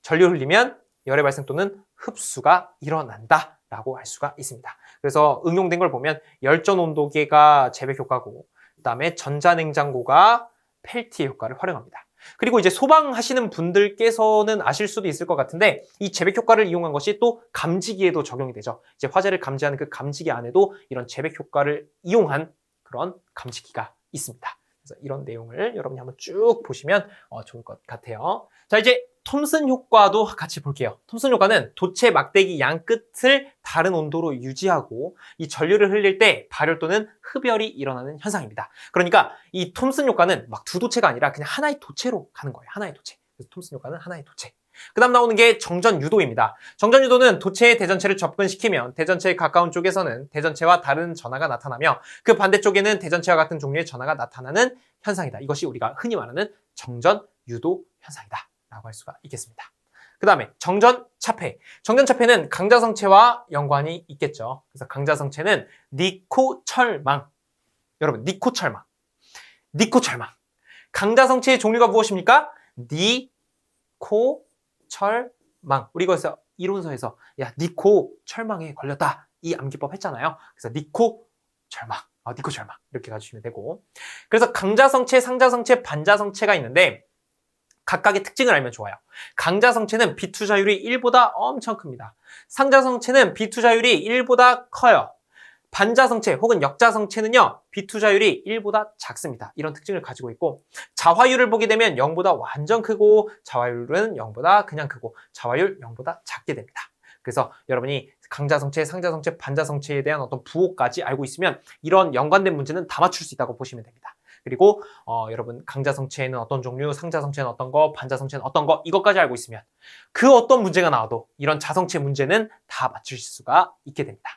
전류 흘리면 열의 발생 또는 흡수가 일어난다라고 할 수가 있습니다. 그래서 응용된 걸 보면 열전 온도계가 제백 효과고, 그다음에 전자냉장고가 펠티의 효과를 활용합니다. 그리고 이제 소방하시는 분들께서는 아실 수도 있을 것 같은데, 이 제백 효과를 이용한 것이 또 감지기에도 적용이 되죠. 이제 화재를 감지하는 그 감지기 안에도 이런 제백 효과를 이용한 그런 감지기가 있습니다. 그래서 이런 내용을 여러분이 한번 쭉 보시면 좋을 것 같아요. 자, 이제 톰슨 효과도 같이 볼게요. 톰슨 효과는 도체 막대기 양 끝을 다른 온도로 유지하고 이 전류를 흘릴 때 발열 또는 흡열이 일어나는 현상입니다. 그러니까 이 톰슨 효과는 막 두 도체가 아니라 그냥 하나의 도체로 가는 거예요. 하나의 도체. 그래서 톰슨 효과는 하나의 도체. 그 다음 나오는 게 정전 유도입니다. 정전 유도는 도체의 대전체를 접근시키면 대전체에 가까운 쪽에서는 대전체와 다른 전하가 나타나며 그 반대쪽에는 대전체와 같은 종류의 전하가 나타나는 현상이다. 이것이 우리가 흔히 말하는 정전 유도 현상이다 라고 할 수가 있겠습니다. 그 다음에 정전 차폐. 정전 차폐는 강자성체와 연관이 있겠죠. 그래서 강자성체는 니코철망. 여러분, 니코철망. 니코철망. 강자성체의 종류가 무엇입니까? 니코철망. 우리 이거에서 이론서에서 야, 니코 철망에 걸렸다. 이 암기법 했잖아요. 그래서 니코철망. 니코철망. 이렇게 가주시면 되고. 그래서 강자성체, 상자성체, 반자성체가 있는데 각각의 특징을 알면 좋아요. 강자성체는 비투자율이 1보다 엄청 큽니다. 상자성체는 비투자율이 1보다 커요. 반자성체 혹은 역자성체는요, 비투자율이 1보다 작습니다. 이런 특징을 가지고 있고, 자화율을 보게 되면 0보다 완전 크고, 자화율은 0보다 그냥 크고, 자화율 0보다 작게 됩니다. 그래서 여러분이 강자성체, 상자성체, 반자성체에 대한 어떤 부호까지 알고 있으면 이런 연관된 문제는 다 맞출 수 있다고 보시면 됩니다. 그리고 여러분 강자성체에는 어떤 종류, 상자성체는 어떤 거, 반자성체는 어떤 거, 이것까지 알고 있으면 그 어떤 문제가 나와도 이런 자성체 문제는 다 맞추실 수가 있게 됩니다.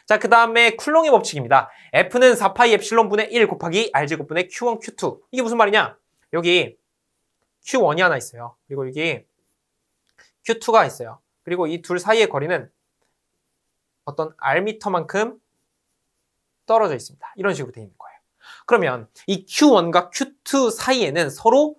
자, 그 다음에 쿨롱의 법칙입니다. F는 4파이 엡실론분의 1 곱하기 R제곱분의 Q1, Q2. 이게 무슨 말이냐? 여기 Q1이 하나 있어요. 그리고 여기 Q2가 있어요. 그리고 이 둘 사이의 거리는 어떤 R미터만큼 떨어져 있습니다. 이런 식으로 되어 있는 거예요. 그러면 이 Q1과 Q2 사이에는 서로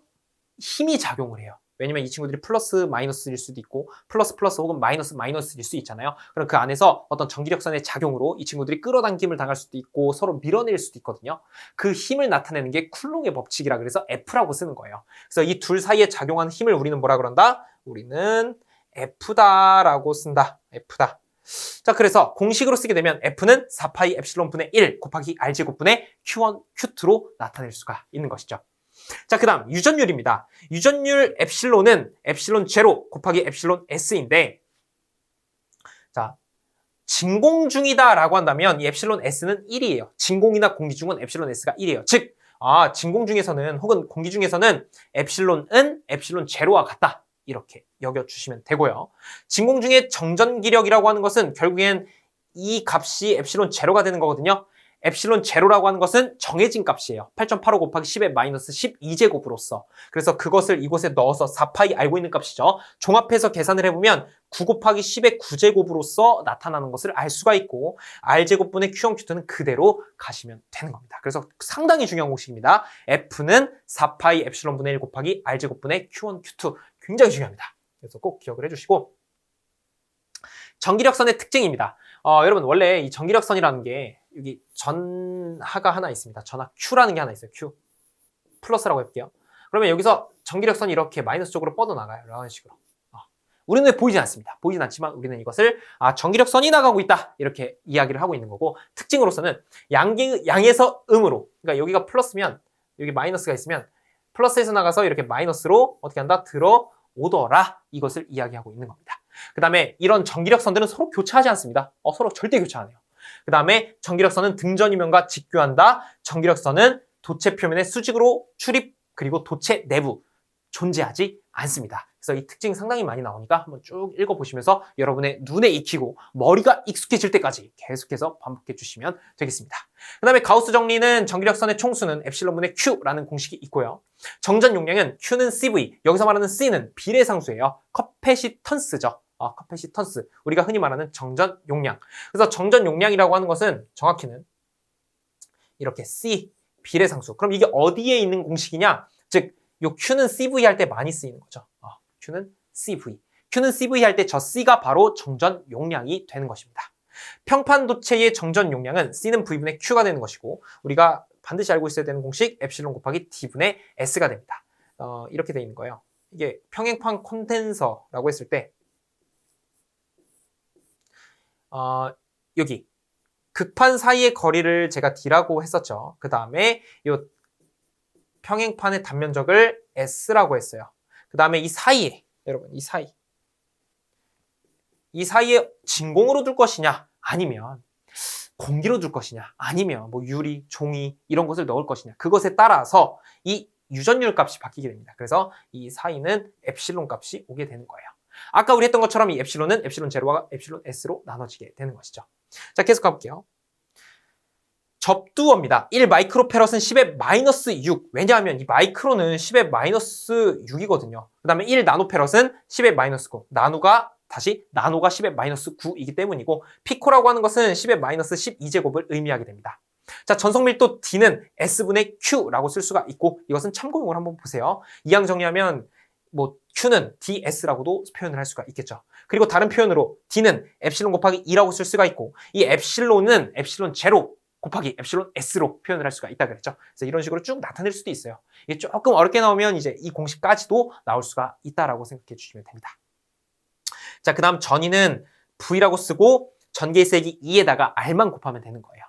힘이 작용을 해요. 왜냐면 이 친구들이 플러스 마이너스일 수도 있고 플러스 플러스 혹은 마이너스 마이너스일 수 있잖아요. 그럼 그 안에서 어떤 전기력선의 작용으로 이 친구들이 끌어당김을 당할 수도 있고 서로 밀어낼 수도 있거든요. 그 힘을 나타내는 게 쿨롱의 법칙이라 그래서 F라고 쓰는 거예요. 그래서 이 둘 사이에 작용하는 힘을 우리는 뭐라 그런다? 우리는 F다라고 쓴다. F다. 자, 그래서 공식으로 쓰게 되면 F는 4파이 엡실론분의 1 곱하기 R제곱분의 Q1, Q2로 나타낼 수가 있는 것이죠. 자, 그 다음 유전율입니다. 유전율 엡실론은 엡실론 제로 곱하기 엡실론 S인데, 자, 진공 중이다라고 한다면 이 엡실론 S는 1이에요. 진공이나 공기 중은 엡실론 S가 1이에요. 즉, 진공 중에서는 혹은 공기 중에서는 엡실론은 엡실론 제로와 같다. 이렇게 여겨주시면 되고요. 진공 중의 정전기력이라고 하는 것은 결국엔 이 값이 엡실론 제로가 되는 거거든요. 엡실론 제로라고 하는 것은 정해진 값이에요. 8.85 곱하기 10의 마이너스 12제곱으로서. 그래서 그것을 이곳에 넣어서 4파이 알고 있는 값이죠. 종합해서 계산을 해보면 9 곱하기 10의 9제곱으로서 나타나는 것을 알 수가 있고 R제곱분의 Q1, Q2는 그대로 가시면 되는 겁니다. 그래서 상당히 중요한 공식입니다. F는 4파이 엡실론분의 1 곱하기 R제곱분의 Q1, Q2 굉장히 중요합니다. 그래서 꼭 기억을 해주시고 전기력선의 특징입니다. 여러분 원래 이 전기력선이라는 게 여기 전하가 하나 있습니다. 전하 Q라는 게 하나 있어요. Q. 플러스라고 해볼게요. 그러면 여기서 전기력선이 이렇게 마이너스 쪽으로 뻗어나가요. 이런 식으로. 우리 눈에 보이진 않습니다. 보이진 않지만 우리는 이것을 전기력선이 나가고 있다. 이렇게 이야기를 하고 있는 거고 특징으로서는 양에서 음으로 그러니까 여기가 플러스면 여기 마이너스가 있으면 플러스에서 나가서 이렇게 마이너스로 어떻게 한다? 들어오더라. 이것을 이야기하고 있는 겁니다. 그 다음에 이런 전기력선들은 서로 교차하지 않습니다. 서로 절대 교차 안 해요. 그 다음에 전기력선은 등전이면과 직교한다. 전기력선은 도체 표면의 수직으로 출입 그리고 도체 내부 존재하지 않습니다. 그래서 이 특징이 상당히 많이 나오니까 한번 쭉 읽어보시면서 여러분의 눈에 익히고 머리가 익숙해질 때까지 계속해서 반복해 주시면 되겠습니다. 그 다음에 가우스 정리는 전기력선의 총수는 엡실론분의 Q라는 공식이 있고요. 정전 용량은 Q는 CV, 여기서 말하는 C는 비례상수예요. 커패시턴스죠. 커패시턴스. 우리가 흔히 말하는 정전 용량. 그래서 정전 용량이라고 하는 것은 정확히는 이렇게 C, 비례상수. 그럼 이게 어디에 있는 공식이냐? 즉, 요 Q는 CV 할 때 많이 쓰이는 거죠. Q는 CV. Q는 CV 할 때 저 C가 바로 정전 용량이 되는 것입니다. 평판 도체의 정전 용량은 C는 V분의 Q가 되는 것이고 우리가 반드시 알고 있어야 되는 공식 엡실론 곱하기 D분의 S가 됩니다. 이렇게 되어 있는 거예요. 이게 평행판 콘덴서라고 했을 때 여기 극판 사이의 거리를 제가 D라고 했었죠. 그 다음에 이 평행판의 단면적을 S라고 했어요. 그 다음에 이 사이에 여러분 이 사이에 진공으로 둘 것이냐 아니면 공기로 둘 것이냐 아니면 뭐 유리, 종이 이런 것을 넣을 것이냐 그것에 따라서 이 유전율 값이 바뀌게 됩니다. 그래서 이 사이는 엡실론 값이 오게 되는 거예요. 아까 우리 했던 것처럼 이 엡실론은 엡실론 제로와 엡실론 S로 나눠지게 되는 것이죠. 자, 계속 가볼게요. 접두어입니다. 1 마이크로페럿은 10의 마이너스 6. 왜냐하면 이 마이크로는 10의 마이너스 6이거든요. 그 다음에 1 나노페럿은 10의 마이너스 9. 나노가 10의 마이너스 9이기 때문이고 피코라고 하는 것은 10의 마이너스 12제곱을 의미하게 됩니다. 자, 전속밀도 D는 S분의 Q라고 쓸 수가 있고 이것은 참고용을 한번 보세요. 이항 정리하면 뭐 Q는 DS라고도 표현을 할 수가 있겠죠. 그리고 다른 표현으로 D는 엡실론 곱하기 2라고 쓸 수가 있고 이 엡실론은 엡실론 제로 곱하기 엡실론 S로 표현을 할 수가 있다 그랬죠. 그래서 이런 식으로 쭉 나타낼 수도 있어요. 이게 조금 어렵게 나오면 이제 이 공식까지도 나올 수가 있다라고 생각해 주시면 됩니다. 자, 그 다음 전위는 V라고 쓰고 전개의 세기 2에다가 R만 곱하면 되는 거예요.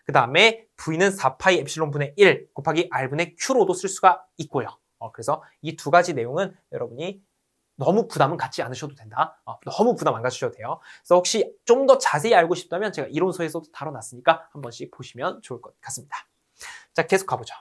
그 다음에 V는 4파이 엡실론 분의 1 곱하기 R분의 Q로도 쓸 수가 있고요. 그래서 이 두 가지 내용은 여러분이 너무 부담은 갖지 않으셔도 된다. 너무 부담 안 가지셔도 돼요. 그래서 혹시 좀 더 자세히 알고 싶다면 제가 이론서에서도 다뤄놨으니까 한 번씩 보시면 좋을 것 같습니다. 자, 계속 가보죠.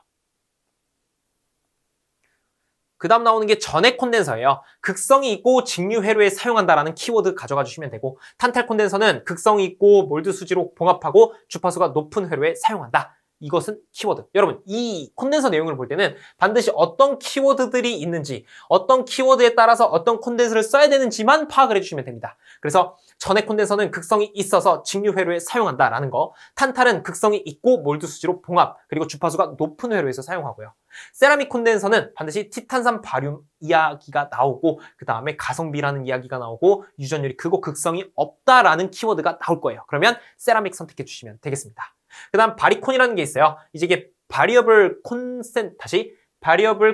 그 다음 나오는 게 전해 콘덴서예요. 극성이 있고 직류 회로에 사용한다라는 키워드 가져가 주시면 되고 탄탈 콘덴서는 극성이 있고 몰드 수지로 봉합하고 주파수가 높은 회로에 사용한다. 이것은 키워드. 여러분, 이 콘덴서 내용을 볼 때는 반드시 어떤 키워드들이 있는지, 어떤 키워드에 따라서 어떤 콘덴서를 써야 되는지만 파악을 해주시면 됩니다. 그래서 전해 콘덴서는 극성이 있어서 직류 회로에 사용한다라는 거, 탄탈은 극성이 있고 몰드 수지로 봉합, 그리고 주파수가 높은 회로에서 사용하고요. 세라믹 콘덴서는 반드시 티탄산 바륨 이야기가 나오고 그 다음에 가성비라는 이야기가 나오고 유전율이 크고 극성이 없다라는 키워드가 나올 거예요. 그러면 세라믹 선택해 주시면 되겠습니다. 그 다음 바리콘이라는 게 있어요. 이제 이게 바리어블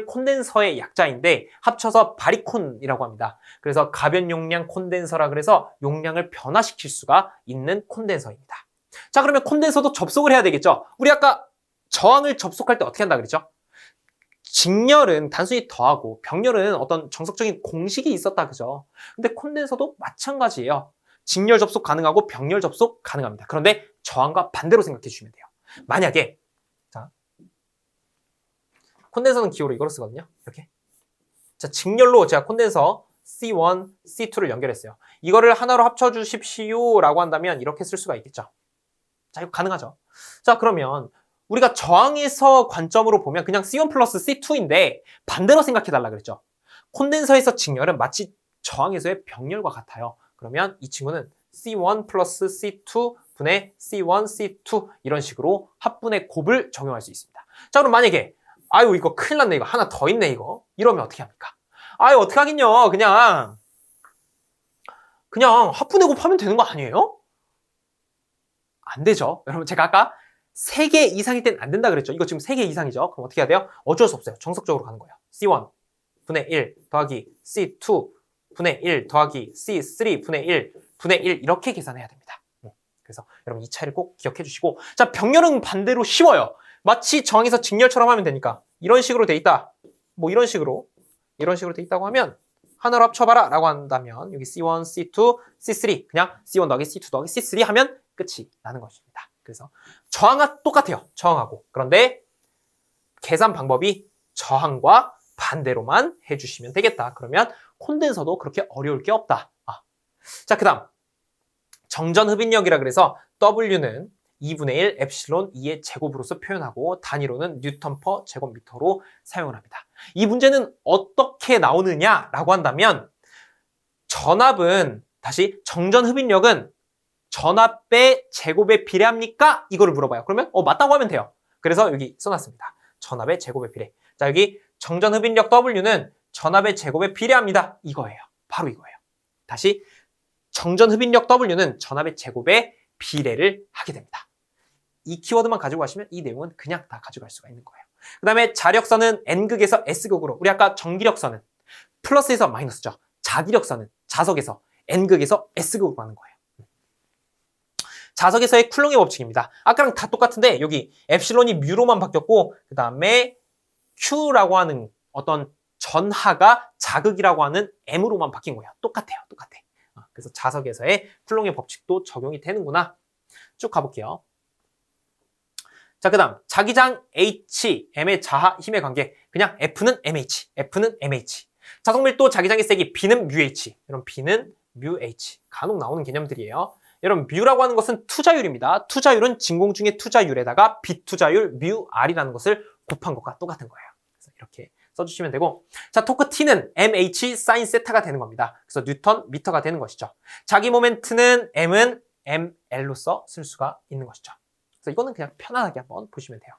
콘덴서의 약자인데 합쳐서 바리콘이라고 합니다. 그래서 가변 용량 콘덴서라 그래서 용량을 변화시킬 수가 있는 콘덴서입니다. 자, 그러면 콘덴서도 접속을 해야 되겠죠. 우리 아까 저항을 접속할 때 어떻게 한다 그랬죠? 직렬은 단순히 더하고 병렬은 어떤 정석적인 공식이 있었다 그죠? 근데 콘덴서도 마찬가지예요. 직렬 접속 가능하고 병렬 접속 가능합니다. 그런데 저항과 반대로 생각해 주시면 돼요. 만약에 자 콘덴서는 기호로 이걸 쓰거든요. 이렇게 자 직렬로 제가 콘덴서 C1, C2를 연결했어요. 이거를 하나로 합쳐주십시오 라고 한다면 이렇게 쓸 수가 있겠죠. 자 이거 가능하죠. 자 그러면 우리가 저항에서 관점으로 보면 그냥 C1 플러스 C2인데 반대로 생각해달라 그랬죠. 콘덴서에서 직렬은 마치 저항에서의 병렬과 같아요. 그러면 이 친구는 C1 플러스 C2 분의 C1, C2 이런 식으로 합분의 곱을 적용할 수 있습니다. 자 그럼 만약에 아유 이거 큰일 났네 이거 하나 더 있네 이거 이러면 어떻게 합니까? 아유 어떻게 하긴요 그냥 합분의 곱 하면 되는 거 아니에요? 안 되죠. 여러분 제가 아까 3개 이상일 땐 안 된다 그랬죠. 이거 지금 3개 이상이죠. 그럼 어떻게 해야 돼요? 어쩔 수 없어요. 정석적으로 가는 거예요. C1 분의 1 더하기 C2 분의 1 더하기 C3 분의 1 분의 1 이렇게 계산해야 됩니다. 그래서 여러분 이 차이를 꼭 기억해 주시고 자 병렬은 반대로 쉬워요. 마치 저항에서 직렬처럼 하면 되니까 이런 식으로 돼 있다. 뭐 이런 식으로 돼 있다고 하면 하나로 합쳐봐라 라고 한다면 여기 C1, C2, C3 그냥 C1 더하기 C2 더하기 C3 하면 끝이 나는 것입니다. 그래서 저항과 똑같아요. 저항하고. 그런데 계산 방법이 저항과 반대로만 해주시면 되겠다. 그러면 콘덴서도 그렇게 어려울 게 없다. 자, 그 다음 정전흡인력이라 그래서 W는 2분의 1 엡실론 2의 제곱으로서 표현하고 단위로는 뉴턴 퍼 제곱미터로 사용을 합니다. 이 문제는 어떻게 나오느냐라고 한다면 전압은 다시 정전흡인력은 전압의 제곱에 비례합니까? 이거를 물어봐요. 그러면 맞다고 하면 돼요. 그래서 여기 써놨습니다. 전압의 제곱에 비례. 자 여기 정전흡인력 W는 전압의 제곱에 비례합니다. 이거예요. 바로 이거예요. 다시 정전흡인력 W는 전압의 제곱에 비례를 하게 됩니다. 이 키워드만 가지고 가시면 이 내용은 그냥 다 가져갈 수가 있는 거예요. 그 다음에 자력선은 N극에서 S극으로 우리 아까 전기력선은 플러스에서 마이너스죠. 자기력선은 자석에서 N극에서 S극으로 가는 거예요. 자석에서의 쿨롱의 법칙입니다. 아까랑 다 똑같은데 여기 엡실론이 뮤로만 바뀌었고 그 다음에 Q라고 하는 어떤 전하가 자극이라고 하는 M으로만 바뀐 거예요. 똑같아요. 똑같아. 그래서 자석에서의 쿨롱의 법칙도 적용이 되는구나. 쭉 가볼게요. 자, 그 다음 자기장 H, M의 자하 힘의 관계. 그냥 F는 MH, F는 MH. 자석 밀도 자기장의 세기 B는 뮤H. 여러분 B는 뮤H. 간혹 나오는 개념들이에요. 여러분 뮤라고 하는 것은 투자율입니다. 투자율은 진공 중의 투자율에다가 비투자율 뮤R이라는 것을 곱한 것과 똑같은 거예요. 그래서 이렇게 써주시면 되고 자 토크 T는 MH 사인 세타가 되는 겁니다. 그래서 뉴턴 미터가 되는 것이죠. 자기 모멘트는 M은 ML로서 쓸 수가 있는 것이죠. 그래서 이거는 그냥 편안하게 한번 보시면 돼요.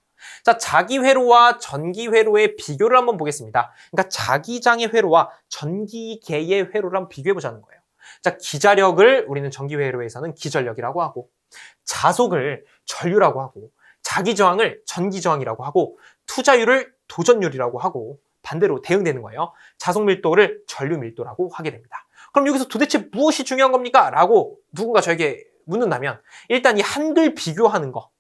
자 자기 회로와 전기 회로의 비교를 한번 보겠습니다. 그러니까 자기장의 회로와 전기계의 회로를 한번 비교해 보자는 거예요. 자, 기자력을 우리는 전기회로에서는 기전력이라고 하고 자속을 전류라고 하고 자기저항을 전기저항이라고 하고 투자율을 도전율이라고 하고 반대로 대응되는 거예요. 자속 밀도를 전류 밀도라고 하게 됩니다. 그럼 여기서 도대체 무엇이 중요한 겁니까? 라고 누군가 저에게 묻는다면 일단 이 한글 비교하는 거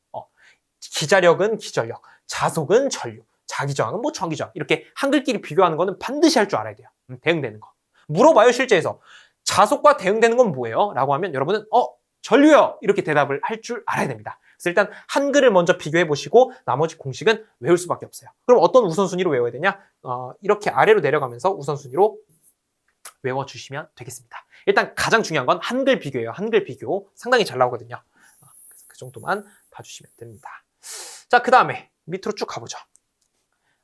기자력은 기전력, 자속은 전류, 자기저항은 뭐 전기저항 이렇게 한글끼리 비교하는 거는 반드시 할 줄 알아야 돼요. 대응되는 거. 물어봐요 실제에서. 자속과 대응되는 건 뭐예요? 라고 하면 여러분은 전류요! 이렇게 대답을 할 줄 알아야 됩니다. 그래서 일단 한글을 먼저 비교해 보시고 나머지 공식은 외울 수밖에 없어요. 그럼 어떤 우선순위로 외워야 되냐? 이렇게 아래로 내려가면서 우선순위로 외워주시면 되겠습니다. 일단 가장 중요한 건 한글 비교예요. 한글 비교 상당히 잘 나오거든요. 그래서 그 정도만 봐주시면 됩니다. 자, 그 다음에 밑으로 쭉 가보죠.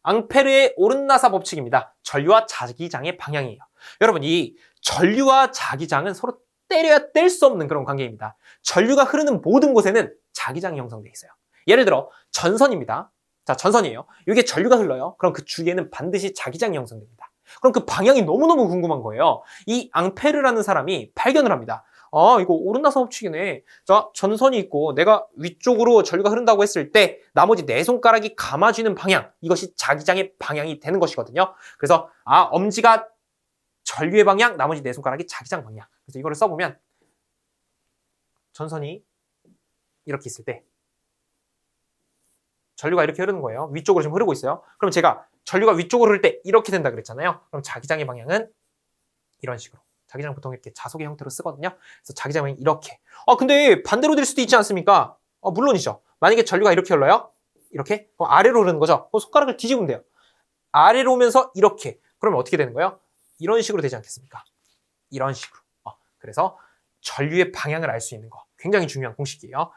앙페르의 오른나사 법칙입니다. 전류와 자기장의 방향이에요. 여러분 이 전류와 자기장은 서로 때려야 뗄 수 없는 그런 관계입니다. 전류가 흐르는 모든 곳에는 자기장이 형성되어 있어요. 예를 들어 전선입니다. 자, 전선이에요. 이게 전류가 흘러요. 그럼 그 주위에는 반드시 자기장이 형성됩니다. 그럼 그 방향이 너무너무 궁금한 거예요. 이 앙페르라는 사람이 발견을 합니다. 이거 오른나사 법칙이네. 자, 전선이 있고 내가 위쪽으로 전류가 흐른다고 했을 때 나머지 네 손가락이 감아주는 방향, 이것이 자기장의 방향이 되는 것이거든요. 그래서 엄지가 전류의 방향, 나머지 네 손가락이 자기장 방향. 그래서 이거를 써보면 전선이 이렇게 있을 때 전류가 이렇게 흐르는 거예요. 위쪽으로 지금 흐르고 있어요. 그럼 제가 전류가 위쪽으로 흐를 때 이렇게 된다 그랬잖아요. 그럼 자기장의 방향은 이런 식으로 자기장 보통 이렇게 자속의 형태로 쓰거든요. 그래서 자기장이 이렇게. 근데 반대로 될 수도 있지 않습니까? 물론이죠. 만약에 전류가 이렇게 흘러요. 이렇게? 그럼 아래로 흐르는 거죠. 그럼 손가락을 뒤집으면 돼요. 아래로 오면서 이렇게. 그러면 어떻게 되는 거예요? 이런 식으로 되지 않겠습니까? 이런 식으로. 그래서 전류의 방향을 알 수 있는 거. 굉장히 중요한 공식이에요.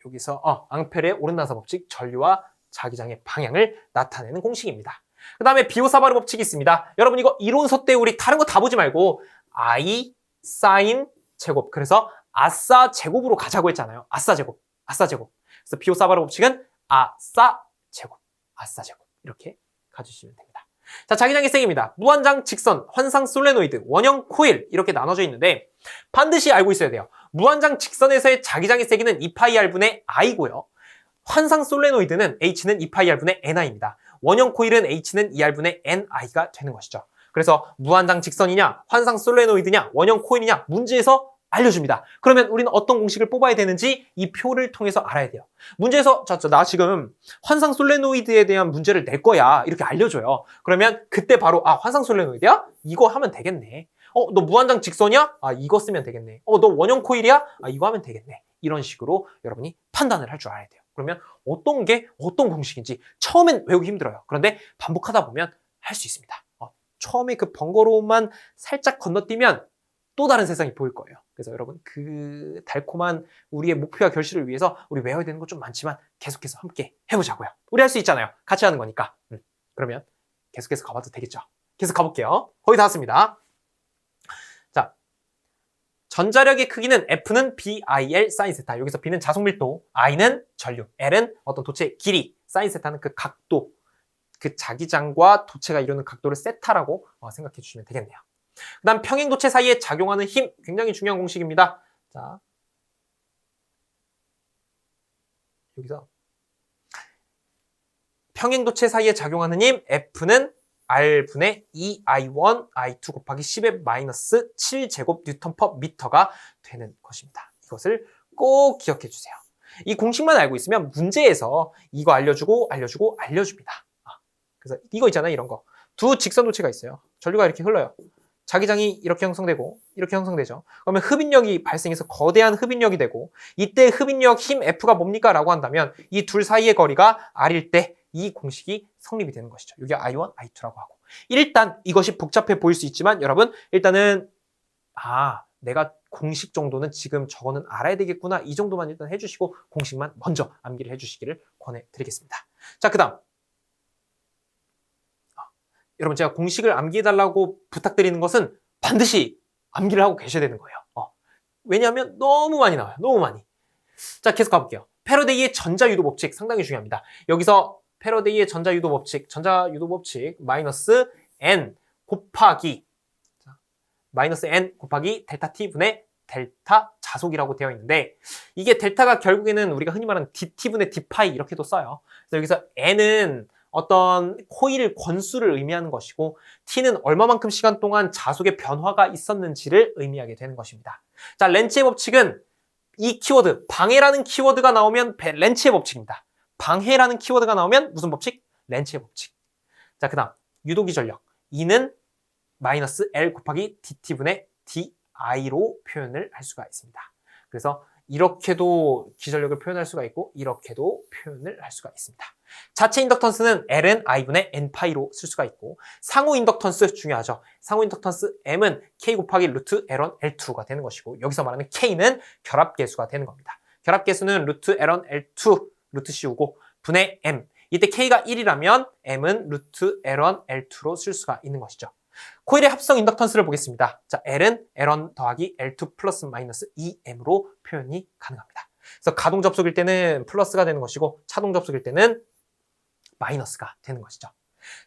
여기서 앙페르의 오른나사 법칙, 전류와 자기장의 방향을 나타내는 공식입니다. 그 다음에 비오사바르 법칙이 있습니다. 여러분 이거 이론서 때 우리 다른 거 다 보지 말고 I 사인 제곱, 그래서 아싸 제곱으로 가자고 했잖아요. 아싸 제곱, 아싸 제곱. 그래서 비오사바르 법칙은 아싸 제곱, 아싸 제곱 이렇게 가주시면 됩니다. 자, 자기장의 세기입니다. 무한장 직선, 환상 솔레노이드, 원형 코일 이렇게 나눠져 있는데 반드시 알고 있어야 돼요. 무한장 직선에서의 자기장의 세기는 2πr분의 i고요. 환상 솔레노이드는 h는 2πr분의 ni입니다. 원형 코일은 h는 2r분의 ni가 되는 것이죠. 그래서 무한장 직선이냐, 환상 솔레노이드냐, 원형 코일이냐 문제에서 알려줍니다. 그러면 우리는 어떤 공식을 뽑아야 되는지 이 표를 통해서 알아야 돼요. 문제에서 나 지금 환상 솔레노이드에 대한 문제를 낼 거야 이렇게 알려줘요. 그러면 그때 바로 환상 솔레노이드야? 이거 하면 되겠네. 너 무한장 직선이야? 이거 쓰면 되겠네. 너 원형 코일이야? 이거 하면 되겠네. 이런 식으로 여러분이 판단을 할 줄 알아야 돼요. 그러면 어떤 게 어떤 공식인지 처음엔 외우기 힘들어요. 그런데 반복하다 보면 할 수 있습니다. 처음에 그 번거로움만 살짝 건너뛰면 또 다른 세상이 보일 거예요. 그래서 여러분 그 달콤한 우리의 목표와 결실을 위해서 우리 외워야 되는 거 좀 많지만 계속해서 함께 해보자고요. 우리 할 수 있잖아요. 같이 하는 거니까. 그러면 계속해서 가봐도 되겠죠. 계속 가볼게요. 거의 다 왔습니다. 자, 전자력의 크기는 F는 BIL 사인 세타. 여기서 B는 자속 밀도, I는 전류, L은 어떤 도체의 길이, 사인 세타는 그 각도, 그 자기장과 도체가 이루는 각도를 세타라고 생각해 주시면 되겠네요. 그 다음 평행도체 사이에 작용하는 힘, 굉장히 중요한 공식입니다. 자, 여기서 평행도체 사이에 작용하는 힘 F는 R분의 2I1, I2 곱하기 10의 마이너스 7제곱 뉴턴 퍼 미터가 되는 것입니다. 이것을 꼭 기억해 주세요. 이 공식만 알고 있으면 문제에서 이거 알려줍니다. 그래서 이거 있잖아요. 이런 거. 두 직선 도체가 있어요. 전류가 이렇게 흘러요. 자기장이 이렇게 형성되고 이렇게 형성되죠. 그러면 흡인력이 발생해서 거대한 흡인력이 되고 이때 흡인력 힘 F가 뭡니까? 라고 한다면 이 둘 사이의 거리가 R일 때 이 공식이 성립이 되는 것이죠. 이게 I1, I2라고 하고. 일단 이것이 복잡해 보일 수 있지만 여러분 일단은 내가 공식 정도는 지금 저거는 알아야 되겠구나 이 정도만 일단 해주시고 공식만 먼저 암기를 해주시기를 권해드리겠습니다. 자, 그 다음 여러분 제가 공식을 암기해달라고 부탁드리는 것은 반드시 암기를 하고 계셔야 되는 거예요. 왜냐하면 너무 많이 나와요. 너무 많이. 자, 계속 가볼게요. 패러데이의 전자유도 법칙 상당히 중요합니다. 여기서 패러데이의 전자유도 법칙 마이너스 n 곱하기 마이너스 n 곱하기 델타 t분의 델타 자속이라고 되어 있는데 이게 델타가 결국에는 우리가 흔히 말하는 dt분의 d파이 이렇게도 써요. 그래서 여기서 n은 어떤 코일 권수를 의미하는 것이고 t는 얼마만큼 시간 동안 자속의 변화가 있었는지를 의미하게 되는 것입니다. 자, 렌츠의 법칙은 이 키워드 방해라는 키워드가 나오면 렌츠의 법칙입니다. 방해라는 키워드가 나오면 무슨 법칙? 렌츠의 법칙. 자, 그 다음 유도 기전력 E는 마이너스 L 곱하기 dt분의 di로 표현을 할 수가 있습니다. 그래서 이렇게도 기전력을 표현할 수가 있고 이렇게도 표현을 할 수가 있습니다. 자체 인덕턴스는 L은 I분의 N파이로 쓸 수가 있고 상호 인덕턴스 중요하죠. 상호 인덕턴스 M은 K 곱하기 루트 L1 L2가 되는 것이고 여기서 말하는 K는 결합계수가 되는 겁니다. 결합계수는 루트 L1 L2 루트 CU고 분의 M 이때 K가 1이라면 M은 루트 L1 L2로 쓸 수가 있는 것이죠. 코일의 합성 인덕턴스를 보겠습니다. 자, L은 L1 더하기 L2 플러스 마이너스 2M으로 표현이 가능합니다. 그래서 가동 접속일 때는 플러스가 되는 것이고 차동 접속일 때는 마이너스가 되는 것이죠.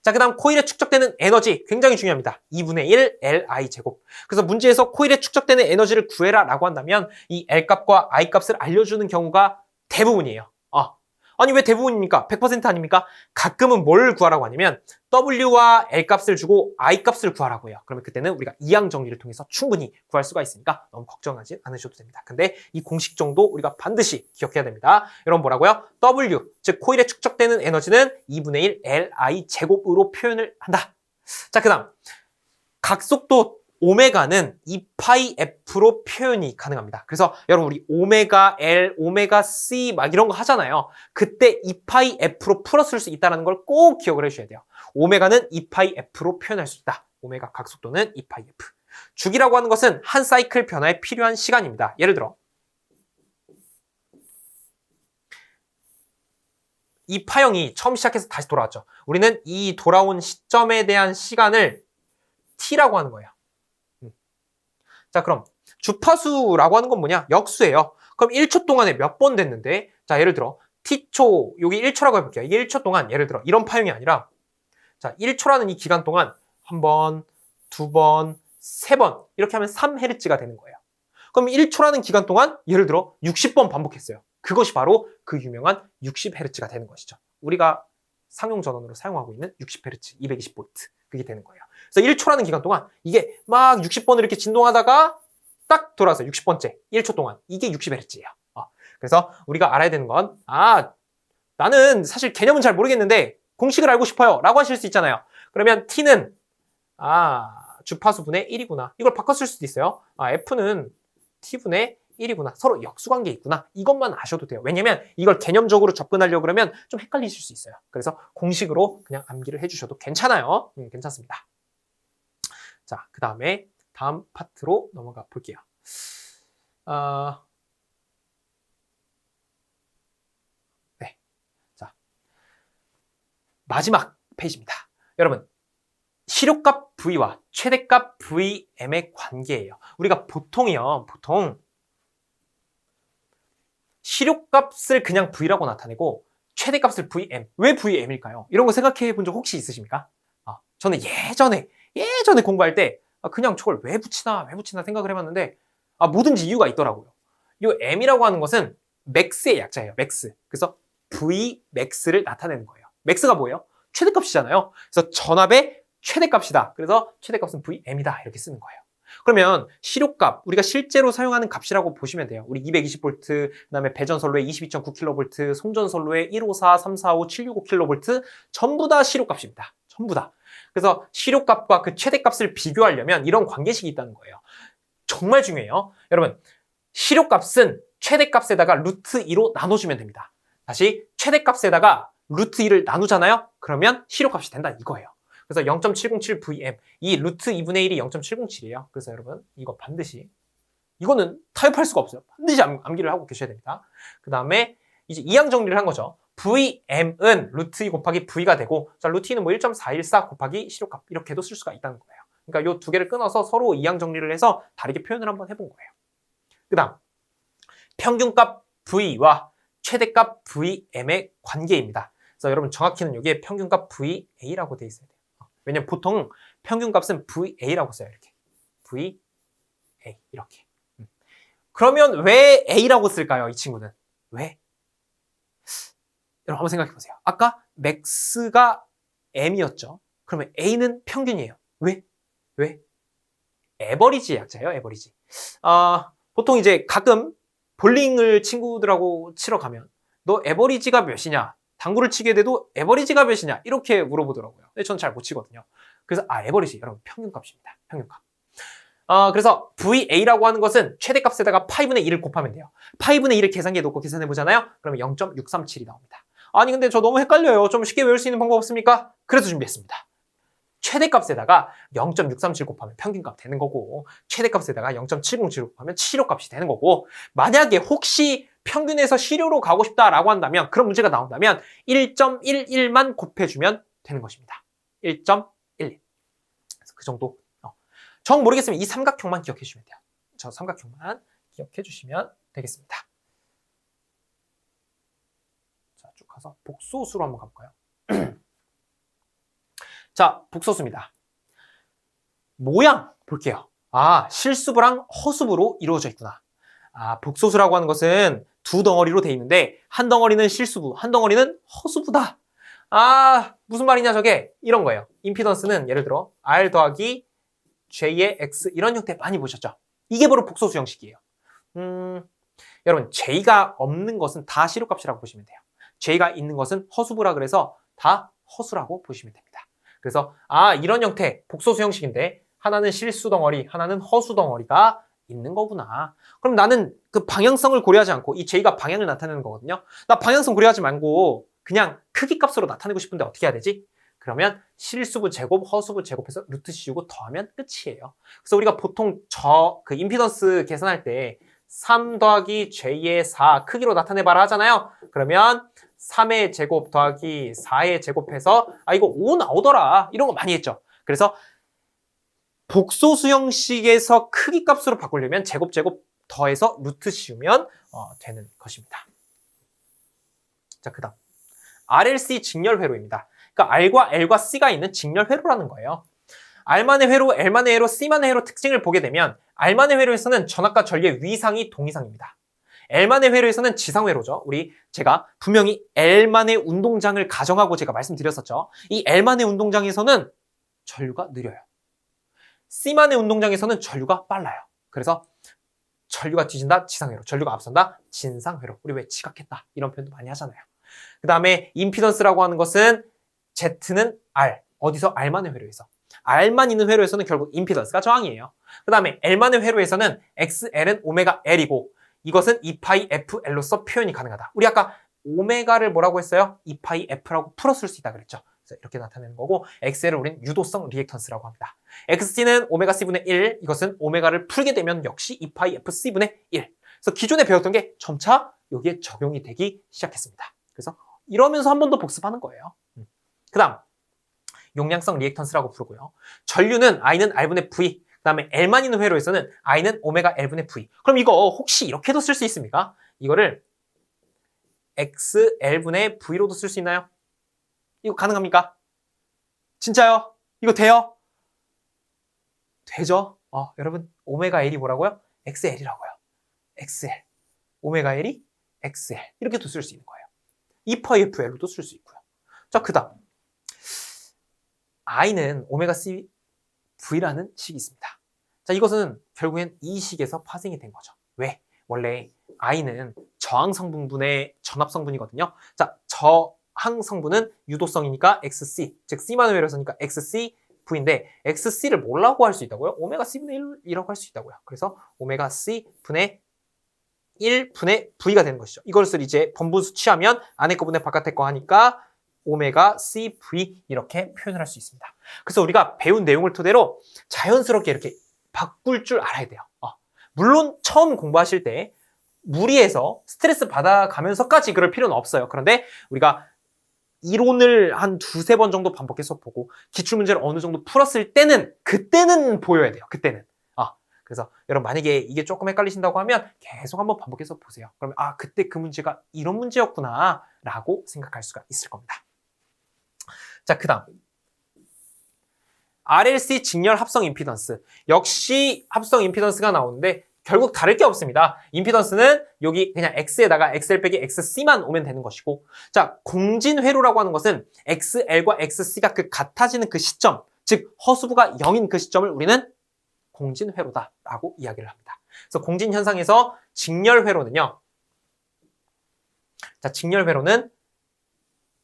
자, 그 다음 코일에 축적되는 에너지 굉장히 중요합니다. 2분의 1 Li 제곱. 그래서 문제에서 코일에 축적되는 에너지를 구해라 라고 한다면 이 L 값과 I 값을 알려주는 경우가 대부분이에요. 아니 왜 대부분입니까? 100% 아닙니까? 가끔은 뭘 구하라고 하냐면 W와 L 값을 주고 I 값을 구하라고 해요. 그러면 그때는 우리가 이항 정리를 통해서 충분히 구할 수가 있으니까 너무 걱정하지 않으셔도 됩니다. 근데 이 공식 정도 우리가 반드시 기억해야 됩니다. 여러분 뭐라고요? W, 즉 코일에 축적되는 에너지는 2분의 1 Li 제곱으로 표현을 한다. 자, 그 다음 각속도 오메가는 2파이 F로 표현이 가능합니다. 그래서 여러분 우리 오메가 L, 오메가 C 막 이런 거 하잖아요. 그때 2파이 F로 풀었을 수 있다는 걸 꼭 기억을 해주셔야 돼요. 오메가는 2파이 F로 표현할 수 있다. 오메가 각속도는 2파이 F. 주기라고 하는 것은 한 사이클 변화에 필요한 시간입니다. 예를 들어 이 파형이 처음 시작해서 다시 돌아왔죠. 우리는 이 돌아온 시점에 대한 시간을 T라고 하는 거예요. 자, 그럼 주파수라고 하는 건 뭐냐? 역수예요. 그럼 1초 동안에 몇 번 됐는데, 자, 예를 들어 T초, 여기 1초라고 해볼게요. 이게 1초 동안 예를 들어 이런 파형이 아니라, 자, 1초라는 이 기간 동안 한 번, 두 번, 세 번 이렇게 하면 3Hz가 되는 거예요. 그럼 1초라는 기간 동안 예를 들어 60번 반복했어요. 그것이 바로 그 유명한 60Hz가 되는 것이죠. 우리가 상용 전원으로 사용하고 있는 60Hz, 220V 그게 되는 거예요. 그래서 1초라는 기간 동안 이게 막 60번을 이렇게 진동하다가 딱 돌아서 60번째 1초 동안 이게 60Hz예요. 그래서 우리가 알아야 되는 건 나는 사실 개념은 잘 모르겠는데 공식을 알고 싶어요 라고 하실 수 있잖아요. 그러면 T는 주파수분의 1이구나. 이걸 바꿨을 수도 있어요. F는 T분의 1이구나. 서로 역수관계에 있구나. 이것만 아셔도 돼요. 왜냐면 이걸 개념적으로 접근하려고 그러면 좀 헷갈리실 수 있어요. 그래서 공식으로 그냥 암기를 해주셔도 괜찮아요. 괜찮습니다. 자, 그 다음에 다음 파트로 넘어가 볼게요. 네. 자, 마지막 페이지입니다. 여러분, 시료값 V와 최대값 VM의 관계예요. 우리가 보통 시료값을 그냥 V라고 나타내고 최대값을 VM. 왜 VM일까요? 이런 거 생각해 본 적 혹시 있으십니까? 저는 예전에 공부할 때 그냥 저걸 왜 붙이나 생각을 해봤는데 뭐든지 이유가 있더라고요. 이 M이라고 하는 것은 맥스의 약자예요. 맥스. 그래서 Vmax를 나타내는 거예요. 맥스가 뭐예요? 최대값이잖아요. 그래서 전압의 최대값이다. 그래서 최대값은 VM이다. 이렇게 쓰는 거예요. 그러면 시료값, 우리가 실제로 사용하는 값이라고 보시면 돼요. 우리 220V, 그다음에 배전선로에 22.9kV, 송전선로에 154, 345, 765kV 전부 다 시료값입니다. 전부 다. 그래서 시료값과 그 최대값을 비교하려면 이런 관계식이 있다는 거예요. 정말 중요해요. 여러분, 시료값은 최대값에다가 루트 2로 나눠주면 됩니다. 다시 최대값에다가 루트 2를 나누잖아요? 그러면 시료값이 된다 이거예요. 그래서 0.707VM, 이 루트 2분의 1이 0.707이에요. 그래서 여러분 이거 반드시, 이거는 타협할 수가 없어요. 반드시 암기를 하고 계셔야 됩니다. 그 다음에 이제 이항 정리를 한 거죠. VM은 루트 2 곱하기 V가 되고, 자, 루트 2는 뭐 1.414 곱하기 시료값 이렇게도 쓸 수가 있다는 거예요. 그러니까 이 두 개를 끊어서 서로 이항 정리를 해서 다르게 표현을 한번 해본 거예요. 그 다음 평균값 V와 최대값 VM의 관계입니다. 그래서 여러분 정확히는 여기에 평균값 VA라고 돼 있어야 돼요. 왜냐면 보통 평균값은 VA라고 써요. 이렇게 VA 이렇게. 그러면 왜 A라고 쓸까요? 이 친구는 왜? 여러분 한번 생각해 보세요. 아까 맥스가 M이었죠. 그러면 A는 평균이에요. 왜? 에버리지의 약자예요. 에버리지. 보통 이제 가끔 볼링을 친구들하고 치러 가면 너 에버리지가 몇이냐? 당구를 치게 돼도 에버리지가 몇이냐? 이렇게 물어보더라고요. 근데 저는 잘 못 치거든요. 그래서 에버리지, 여러분 평균값입니다. 평균값. 그래서 VA라고 하는 것은 최대값에다가 파이분의 2를 곱하면 돼요. 파이분의 2를 계산기에 놓고 계산해 보잖아요. 그러면 0.637이 나옵니다. 아니 근데 저 너무 헷갈려요. 좀 쉽게 외울 수 있는 방법 없습니까? 그래서 준비했습니다. 최대값에다가 0.637 곱하면 평균값 되는 거고, 최대값에다가 0.707 곱하면 시료값이 되는 거고, 만약에 혹시 평균에서 시료로 가고 싶다라고 한다면, 그런 문제가 나온다면 1.11만 곱해주면 되는 것입니다. 1.11. 그래서 그 정도. 정 모르겠으면 이 삼각형만 기억해 주시면 돼요. 저 삼각형만 기억해 주시면 되겠습니다. 자, 쭉 가서 복소수로 한번 가볼까요? 자, 복소수입니다. 모양 볼게요. 실수부랑 허수부로 이루어져 있구나. 복소수라고 하는 것은 두 덩어리로 돼 있는데 한 덩어리는 실수부, 한 덩어리는 허수부다. 무슨 말이냐 저게? 이런 거예요. 임피던스는 예를 들어 R 더하기 J의 X 이런 형태 많이 보셨죠? 이게 바로 복소수 형식이에요. 여러분 J가 없는 것은 다 시료값이라고 보시면 돼요. J가 있는 것은 허수부라 그래서 다 허수라고 보시면 됩니다. 그래서 이런 형태 복소수 형식인데 하나는 실수 덩어리, 하나는 허수 덩어리가 있는 거구나. 그럼 나는 그 방향성을 고려하지 않고 이 J가 방향을 나타내는 거거든요. 나 방향성 고려하지 말고 그냥 크기 값으로 나타내고 싶은데 어떻게 해야 되지? 그러면 실수부 제곱, 허수부 제곱해서 루트 씌우고 더하면 끝이에요. 그래서 우리가 보통 그 임피던스 계산할 때 3 더하기 J의 4 크기로 나타내봐라 하잖아요. 그러면 3의 제곱 더하기 4의 제곱해서 이거 5 나오더라. 이런 거 많이 했죠. 그래서 복소수 형식에서 크기 값으로 바꾸려면 제곱 더해서 루트 씌우면 되는 것입니다. 자, 그 다음 RLC 직렬회로입니다. 그러니까 R과 L과 C가 있는 직렬회로라는 거예요. R만의 회로, L만의 회로, C만의 회로 특징을 보게 되면 R만의 회로에서는 전압과 전류의 위상이 동이상입니다. L만의 회로에서는 지상회로죠. 제가 분명히 L만의 운동장을 가정하고 제가 말씀드렸었죠. 이 L만의 운동장에서는 전류가 느려요. C만의 운동장에서는 전류가 빨라요. 그래서 전류가 뒤진다, 지상회로. 전류가 앞선다, 진상회로. 우리 왜 지각했다 이런 표현도 많이 하잖아요. 그 다음에 임피던스라고 하는 것은 Z는 R. 어디서? R만의 회로에서. R만 있는 회로에서는 결국 임피던스가 저항이에요. 그 다음에 L만의 회로에서는 XL은 오메가 L이고 이것은 2파이 FL로서 표현이 가능하다. 우리 아까 오메가를 뭐라고 했어요? 2파이 F라고 풀어쓸 수 있다 그랬죠. 그래서 이렇게 나타내는 거고 XL을 우리는 유도성 리액턴스라고 합니다. XC는 오메가 C분의 1. 이것은 오메가를 풀게 되면 역시 2파이 FC분의 1. 그래서 기존에 배웠던 게 점차 여기에 적용이 되기 시작했습니다. 그래서 이러면서 한 번 더 복습하는 거예요. 그 다음 용량성 리액턴스라고 부르고요. 전류는 I는 R분의 V. 그 다음에 L만 있는 회로에서는 I는 오메가 L분의 V. 그럼 이거 혹시 이렇게도 쓸 수 있습니까? 이거를 XL분의 V로도 쓸 수 있나요? 이거 가능합니까? 진짜요? 이거 돼요? 되죠? 여러분 오메가 L이 뭐라고요? XL이라고요. XL. 오메가 L이 XL. 이렇게도 쓸 수 있는 거예요. 2파이 FL로도 쓸 수 있고요. 자, 그 다음 I는 오메가 C V라는 식이 있습니다. 자, 이것은 결국엔 이 식에서 파생이 된 거죠. 왜? 원래 I는 저항 성분분의 전압 성분이거든요. 자, 저항 성분은 유도성이니까 XC, 즉 C만의 회로서니까 XC V인데 XC를 뭐라고 할 수 있다고요? 오메가 C분의 1이라고 할 수 있다고요. 그래서 오메가 C분의 1분의 V가 되는 것이죠. 이것을 이제 번분수 취하면 안에 거 분의 바깥에 거 하니까 오메가 CV 이렇게 표현을 할 수 있습니다. 그래서 우리가 배운 내용을 토대로 자연스럽게 이렇게 바꿀 줄 알아야 돼요. 물론 처음 공부하실 때 무리해서 스트레스 받아가면서까지 그럴 필요는 없어요. 그런데 우리가 이론을 한 두세 번 정도 반복해서 보고 기출문제를 어느 정도 풀었을 때는 그때는 보여야 돼요. 그때는. 그래서 여러분 만약에 이게 조금 헷갈리신다고 하면 계속 한번 반복해서 보세요. 그러면 그때 그 문제가 이런 문제였구나 라고 생각할 수가 있을 겁니다. 자, 그 다음 RLC 직렬 합성 임피던스. 역시 합성 임피던스가 나오는데 결국 다를 게 없습니다. 임피던스는 여기 그냥 X에다가 XL 빼기 XC만 오면 되는 것이고, 자, 공진회로라고 하는 것은 XL과 XC가 같아지는 그 시점, 즉 허수부가 0인 그 시점을 우리는 공진회로다라고 이야기를 합니다. 그래서 공진현상에서 직렬회로는요. 자, 직렬회로는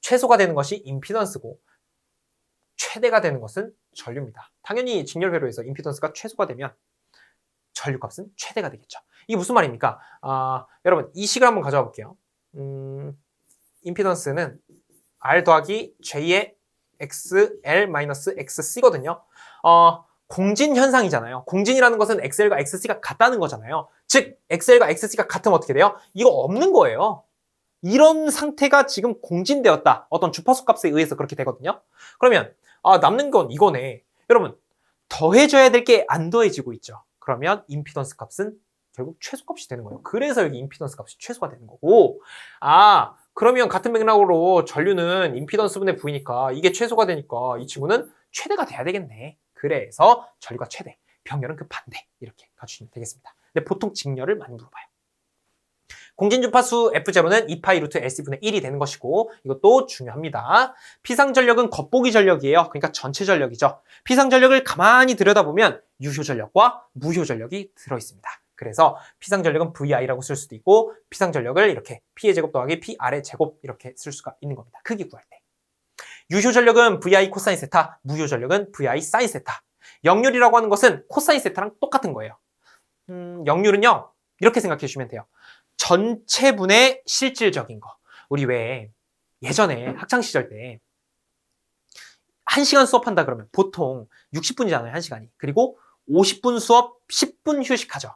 최소가 되는 것이 임피던스고 최대가 되는 것은 전류입니다. 당연히 직렬회로에서 임피던스가 최소가 되면 전류값은 최대가 되겠죠. 이게 무슨 말입니까? 여러분 이 식을 한번 가져와 볼게요. 임피던스는 R 더하기 J의 XL-XC거든요. 공진 현상이잖아요. 공진이라는 것은 XL과 XC가 같다는 거잖아요. 즉 XL과 XC가 같으면 어떻게 돼요? 이거 없는 거예요. 이런 상태가 지금 공진되었다. 어떤 주파수 값에 의해서 그렇게 되거든요. 그러면 남는 건 이거네. 여러분 더해져야 될 게 안 더해지고 있죠. 그러면 임피던스 값은 결국 최소값이 되는 거예요. 그래서 여기 임피던스 값이 최소가 되는 거고, 그러면 같은 맥락으로 전류는 임피던스분의 V니까 이게 최소가 되니까 이 친구는 최대가 돼야 되겠네. 그래서 전류가 최대, 병렬은 그 반대 이렇게 가주시면 되겠습니다. 근데 보통 직렬을 많이 물어봐요. 공진주파수 F0는 2파이 루트 LC분의 1이 되는 것이고 이것도 중요합니다. 피상전력은 겉보기 전력이에요. 그러니까 전체 전력이죠. 피상전력을 가만히 들여다보면 유효전력과 무효전력이 들어있습니다. 그래서 피상전력은 VI라고 쓸 수도 있고 피상전력을 이렇게 P의 제곱 더하기 PR의 제곱 이렇게 쓸 수가 있는 겁니다. 크기 구할 때. 유효전력은 VI 코사인 세타, 무효전력은 VI 사인 세타. 역률이라고 하는 것은 코사인 세타랑 똑같은 거예요. 역률은요, 이렇게 생각해 주시면 돼요. 전체분의 실질적인 거. 우리 왜 예전에 학창시절 때 1시간 수업한다 그러면 보통 60분이잖아요, 1시간이. 그리고 50분 수업, 10분 휴식하죠.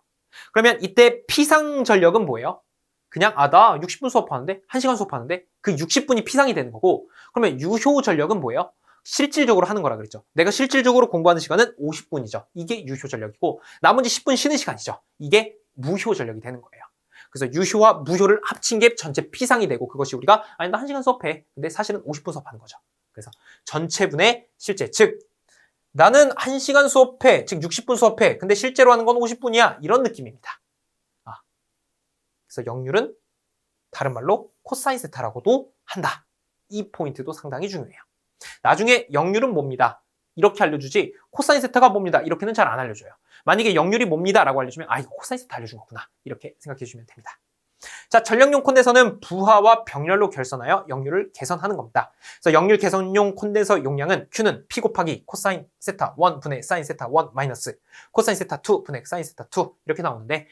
그러면 이때 피상전력은 뭐예요? 그냥 나 60분 수업하는데 1시간 수업하는데 그 60분이 피상이 되는 거고, 그러면 유효전력은 뭐예요? 실질적으로 하는 거라 그랬죠. 내가 실질적으로 공부하는 시간은 50분이죠. 이게 유효전력이고 나머지 10분 쉬는 시간이죠. 이게 무효전력이 되는 거예요. 그래서 유효와 무효를 합친 게 전체 피상이 되고, 그것이 우리가 아니 나 1시간 수업해. 근데 사실은 50분 수업하는 거죠. 그래서 전체분의 실제, 즉 나는 1시간 수업해, 즉 60분 수업해. 근데 실제로 하는 건 50분이야. 이런 느낌입니다. 그래서 역률은 다른 말로 코사인 세타라고도 한다. 이 포인트도 상당히 중요해요. 나중에 역률은 뭡니다. 이렇게 알려주지 코사인 세타가 뭡니다. 이렇게는 잘 안 알려줘요. 만약에 역률이 뭡니다 라고 알려주면 이거 코사인 세타 알려준 거구나. 이렇게 생각해 주시면 됩니다. 자, 전력용 콘덴서는 부하와 병렬로 결선하여 역률을 개선하는 겁니다. 그래서 역률 개선용 콘덴서 용량은 Q는 P 곱하기 코사인 세타 1 분의 사인 세타 1 마이너스 코사인 세타 2 분의 사인 세타 2 이렇게 나오는데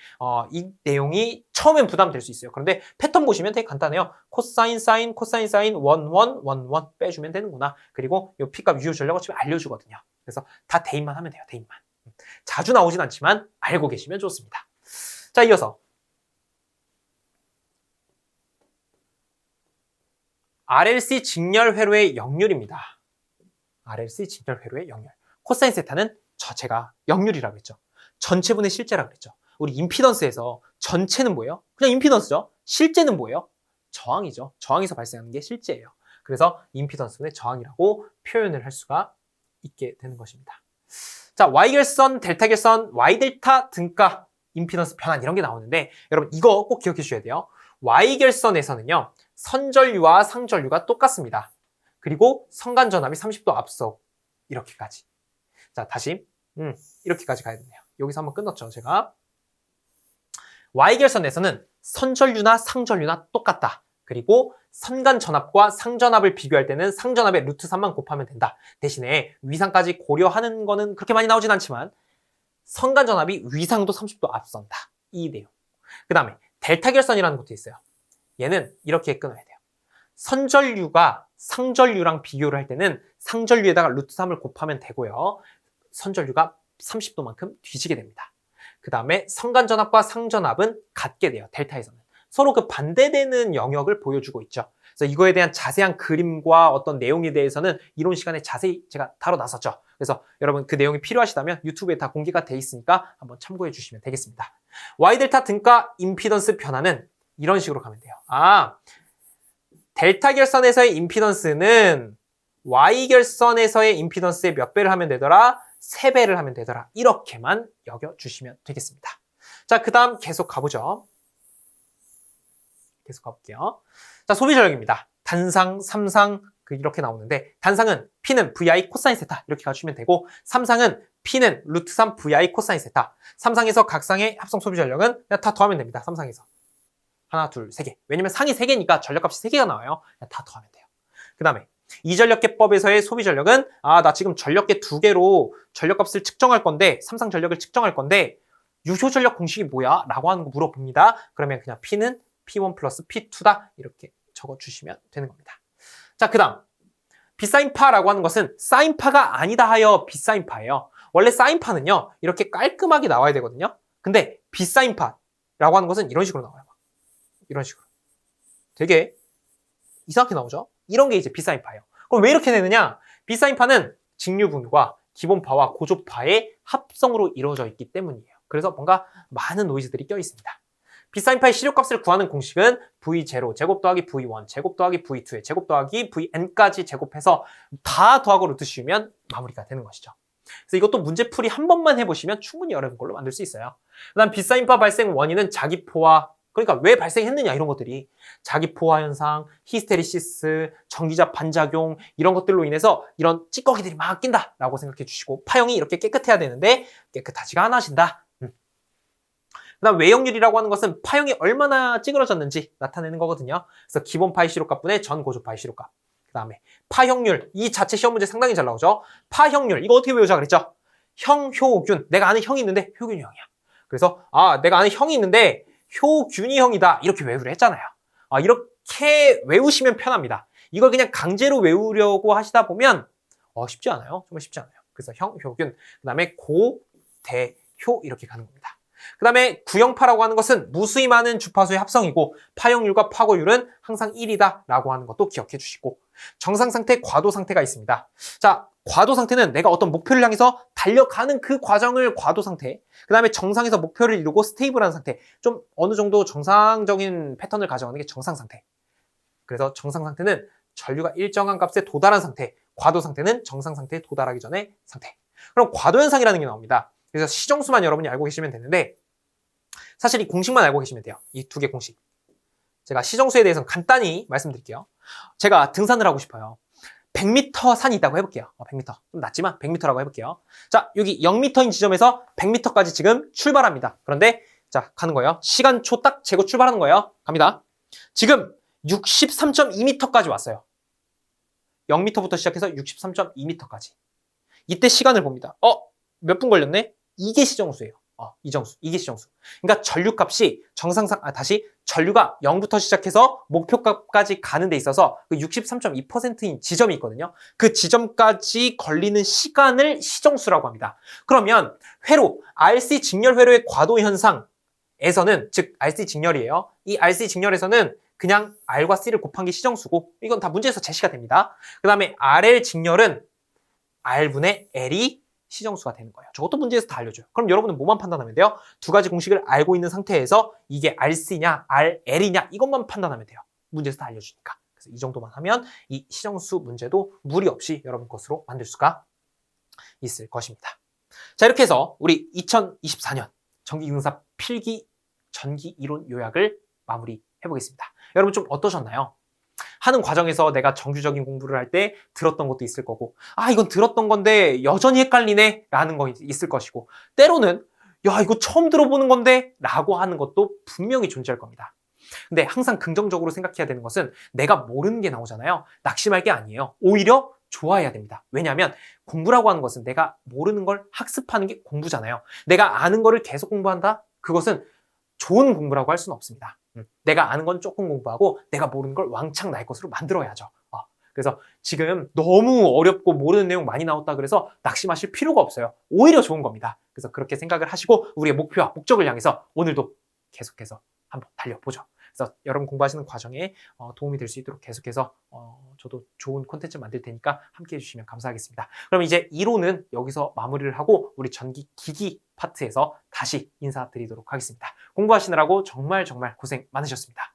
이 내용이 처음엔 부담될 수 있어요. 그런데 패턴 보시면 되게 간단해요. 코사인 사인 1 1 1 1 빼주면 되는구나. 그리고 이 P값 유효 전력 어차피 알려주거든요. 그래서 다 대입만 하면 돼요. 대입만. 자주 나오진 않지만 알고 계시면 좋습니다. 자, 이어서 RLC 직렬 회로의 역률입니다. RLC 직렬 회로의 역률. 코사인 세타는 제가 역률이라고 했죠. 전체분의 실제라고 그랬죠. 우리 임피던스에서 전체는 뭐예요? 그냥 임피던스죠. 실제는 뭐예요? 저항이죠. 저항에서 발생하는 게 실제예요. 그래서 임피던스분의 저항이라고 표현을 할 수가 있게 되는 것입니다. 자, Y결선, 델타결선, Y델타 등가 임피던스 변환 이런 게 나오는데 여러분 이거 꼭 기억해 주셔야 돼요. Y결선에서는요. 선전류와 상전류가 똑같습니다. 그리고 성간전압이 30도 앞서 이렇게까지. 자, 다시 이렇게까지 가야 되네요. 여기서 한번 끊었죠, 제가. Y결선에서는 선전류나 상전류나 똑같다. 그리고 선간전압과 상전압을 비교할 때는 상전압의 루트 3만 곱하면 된다. 대신에 위상까지 고려하는 거는 그렇게 많이 나오진 않지만 선간전압이 위상도 30도 앞선다. 이 내용. 그 다음에 델타결선이라는 것도 있어요. 얘는 이렇게 끊어야 돼요. 선전류가 상전류랑 비교를 할 때는 상전류에다가 루트 3을 곱하면 되고요. 선전류가 30도만큼 뒤지게 됩니다. 그 다음에 성간전압과 상전압은 같게 돼요. 델타에서는. 서로 그 반대되는 영역을 보여주고 있죠. 그래서 이거에 대한 자세한 그림과 어떤 내용에 대해서는 이론 시간에 자세히 제가 다뤄놨었죠. 그래서 여러분 그 내용이 필요하시다면 유튜브에 다 공개가 돼 있으니까 한번 참고해 주시면 되겠습니다. Y델타 등가 임피던스 변화는 이런 식으로 가면 돼요. 델타 결선에서의 임피던스는 Y 결선에서의 임피던스의 몇 배를 하면 되더라? 3배를 하면 되더라. 이렇게만 여겨주시면 되겠습니다. 자, 그 다음 계속 가보죠. 계속 가볼게요. 자, 소비 전력입니다. 단상, 삼상 이렇게 나오는데 단상은 P는 VI 코사인 세타 이렇게 가주시면 되고 삼상은 P는 루트 3 VI 코사인 세타. 삼상에서 각 상의 합성 소비 전력은 그냥 다 더하면 됩니다. 삼상에서. 하나, 둘, 세 개. 왜냐면 상이 3개니까 전력값이 3개가 나와요. 그냥 다 더하면 돼요. 그 다음에 이전력계법에서의 소비 전력은 나 지금 전력계 2개로 전력값을 측정할 건데 삼상 전력을 측정할 건데 유효 전력 공식이 뭐야? 라고 하는 거 물어봅니다. 그러면 그냥 P는 P1 플러스 P2다 이렇게 적어주시면 되는 겁니다. 자, 그 다음 비사인파라고 하는 것은 사인파가 아니다 하여 비사인파예요. 원래 사인파는요 이렇게 깔끔하게 나와야 되거든요. 근데 비사인파라고 하는 것은 이런 식으로 나와요. 이런 식으로 되게 이상하게 나오죠. 이런 게 이제 비사인파예요. 그럼 왜 이렇게 되느냐? 비사인파는 직류분과 기본파와 고조파의 합성으로 이루어져 있기 때문이에요. 그래서 뭔가 많은 노이즈들이 껴 있습니다. 비사인파의 시료값을 구하는 공식은 V0 제곱 더하기 V1 제곱 더하기 V2의 제곱 더하기 Vn까지 제곱해서 다 더하고 루트 씌우면 마무리가 되는 것이죠. 그래서 이것도 문제풀이 한 번만 해보시면 충분히 어려운 걸로 만들 수 있어요. 그 다음 비사인파 발생 원인은 자기포화, 그러니까 왜 발생했느냐 이런 것들이 자기포화 현상, 히스테리시스, 전기자 반작용 이런 것들로 인해서 이런 찌꺼기들이 막 낀다 라고 생각해 주시고 파형이 이렇게 깨끗해야 되는데 깨끗하지가 않아진다. 그 다음 외역률이라고 하는 것은 파형이 얼마나 찌그러졌는지 나타내는 거거든요. 그래서 기본파의 시료값분의 전고조파의 시료값. 그 다음에 파형률, 이 자체 시험 문제 상당히 잘 나오죠. 파형률, 이거 어떻게 외우자 그랬죠? 효균. 내가 아는 형이 있는데 효균이 형이야. 그래서 내가 아는 형이 있는데 효균이 형이다. 이렇게 외우려 했잖아요. 이렇게 외우시면 편합니다. 이걸 그냥 강제로 외우려고 하시다 보면 쉽지 않아요. 정말 쉽지 않아요. 그래서 형, 효균, 그 다음에 고, 대, 효 이렇게 가는 겁니다. 그 다음에 구형파라고 하는 것은 무수히 많은 주파수의 합성이고 파형률과 파고율은 항상 1이다 라고 하는 것도 기억해 주시고, 정상상태, 과도상태가 있습니다. 자, 과도상태는 내가 어떤 목표를 향해서 달려가는 그 과정을 과도상태, 그 다음에 정상에서 목표를 이루고 스테이블한 상태, 좀 어느 정도 정상적인 패턴을 가져가는 게 정상상태. 그래서 정상상태는 전류가 일정한 값에 도달한 상태, 과도상태는 정상상태에 도달하기 전의 상태. 그럼 과도현상이라는 게 나옵니다. 그래서 시정수만 여러분이 알고 계시면 되는데, 사실 이 공식만 알고 계시면 돼요. 이 두 개 공식. 제가 시정수에 대해서는 간단히 말씀드릴게요. 제가 등산을 하고 싶어요. 100m 산이 있다고 해볼게요. 100m. 좀 낮지만 100m라고 해볼게요. 자, 여기 0m인 지점에서 100m까지 지금 출발합니다. 그런데 자, 가는 거예요. 시간초 딱 재고 출발하는 거예요. 갑니다. 지금 63.2m까지 왔어요. 0m부터 시작해서 63.2m까지. 이때 시간을 봅니다. 몇 분 걸렸네? 이게 시정수예요. 이게 시정수. 그러니까 전류값이 전류가 0부터 시작해서 목표값까지 가는 데 있어서 그 63.2%인 지점이 있거든요. 그 지점까지 걸리는 시간을 시정수라고 합니다. 그러면 회로, RC 직렬 회로의 과도 현상에서는, 즉 RC 직렬이에요. 이 RC 직렬에서는 그냥 R과 C를 곱한 게 시정수고, 이건 다 문제에서 제시가 됩니다. 그 다음에 RL 직렬은 R분의 L이 시정수가 되는 거예요. 저것도 문제에서 다 알려줘요. 그럼 여러분은 뭐만 판단하면 돼요? 두 가지 공식을 알고 있는 상태에서 이게 RC냐, RL이냐 이것만 판단하면 돼요. 문제에서 다 알려주니까. 그래서 이 정도만 하면 이 시정수 문제도 무리 없이 여러분 것으로 만들 수가 있을 것입니다. 자, 이렇게 해서 우리 2024년 전기기능사 필기 전기 이론 요약을 마무리해 보겠습니다. 여러분 좀 어떠셨나요? 하는 과정에서 내가 정규적인 공부를 할 때 들었던 것도 있을 거고, 이건 들었던 건데 여전히 헷갈리네 라는 거 있을 것이고, 때로는 야, 이거 처음 들어보는 건데 라고 하는 것도 분명히 존재할 겁니다. 근데 항상 긍정적으로 생각해야 되는 것은 내가 모르는 게 나오잖아요. 낙심할 게 아니에요. 오히려 좋아해야 됩니다. 왜냐하면 공부라고 하는 것은 내가 모르는 걸 학습하는 게 공부잖아요. 내가 아는 거를 계속 공부한다? 그것은 좋은 공부라고 할 수는 없습니다. 내가 아는 건 조금 공부하고 내가 모르는 걸 왕창 나의 것으로 만들어야죠. 그래서 지금 너무 어렵고 모르는 내용 많이 나왔다 그래서 낙심하실 필요가 없어요. 오히려 좋은 겁니다. 그래서 그렇게 생각을 하시고 우리의 목표와 목적을 향해서 오늘도 계속해서 한번 달려보죠. 그래서 여러분 공부하시는 과정에 도움이 될 수 있도록 계속해서 저도 좋은 콘텐츠 만들 테니까 함께 해주시면 감사하겠습니다. 그럼 이제 이론은 여기서 마무리를 하고 우리 전기 기기 파트에서 다시 인사드리도록 하겠습니다. 공부하시느라고 정말 고생 많으셨습니다.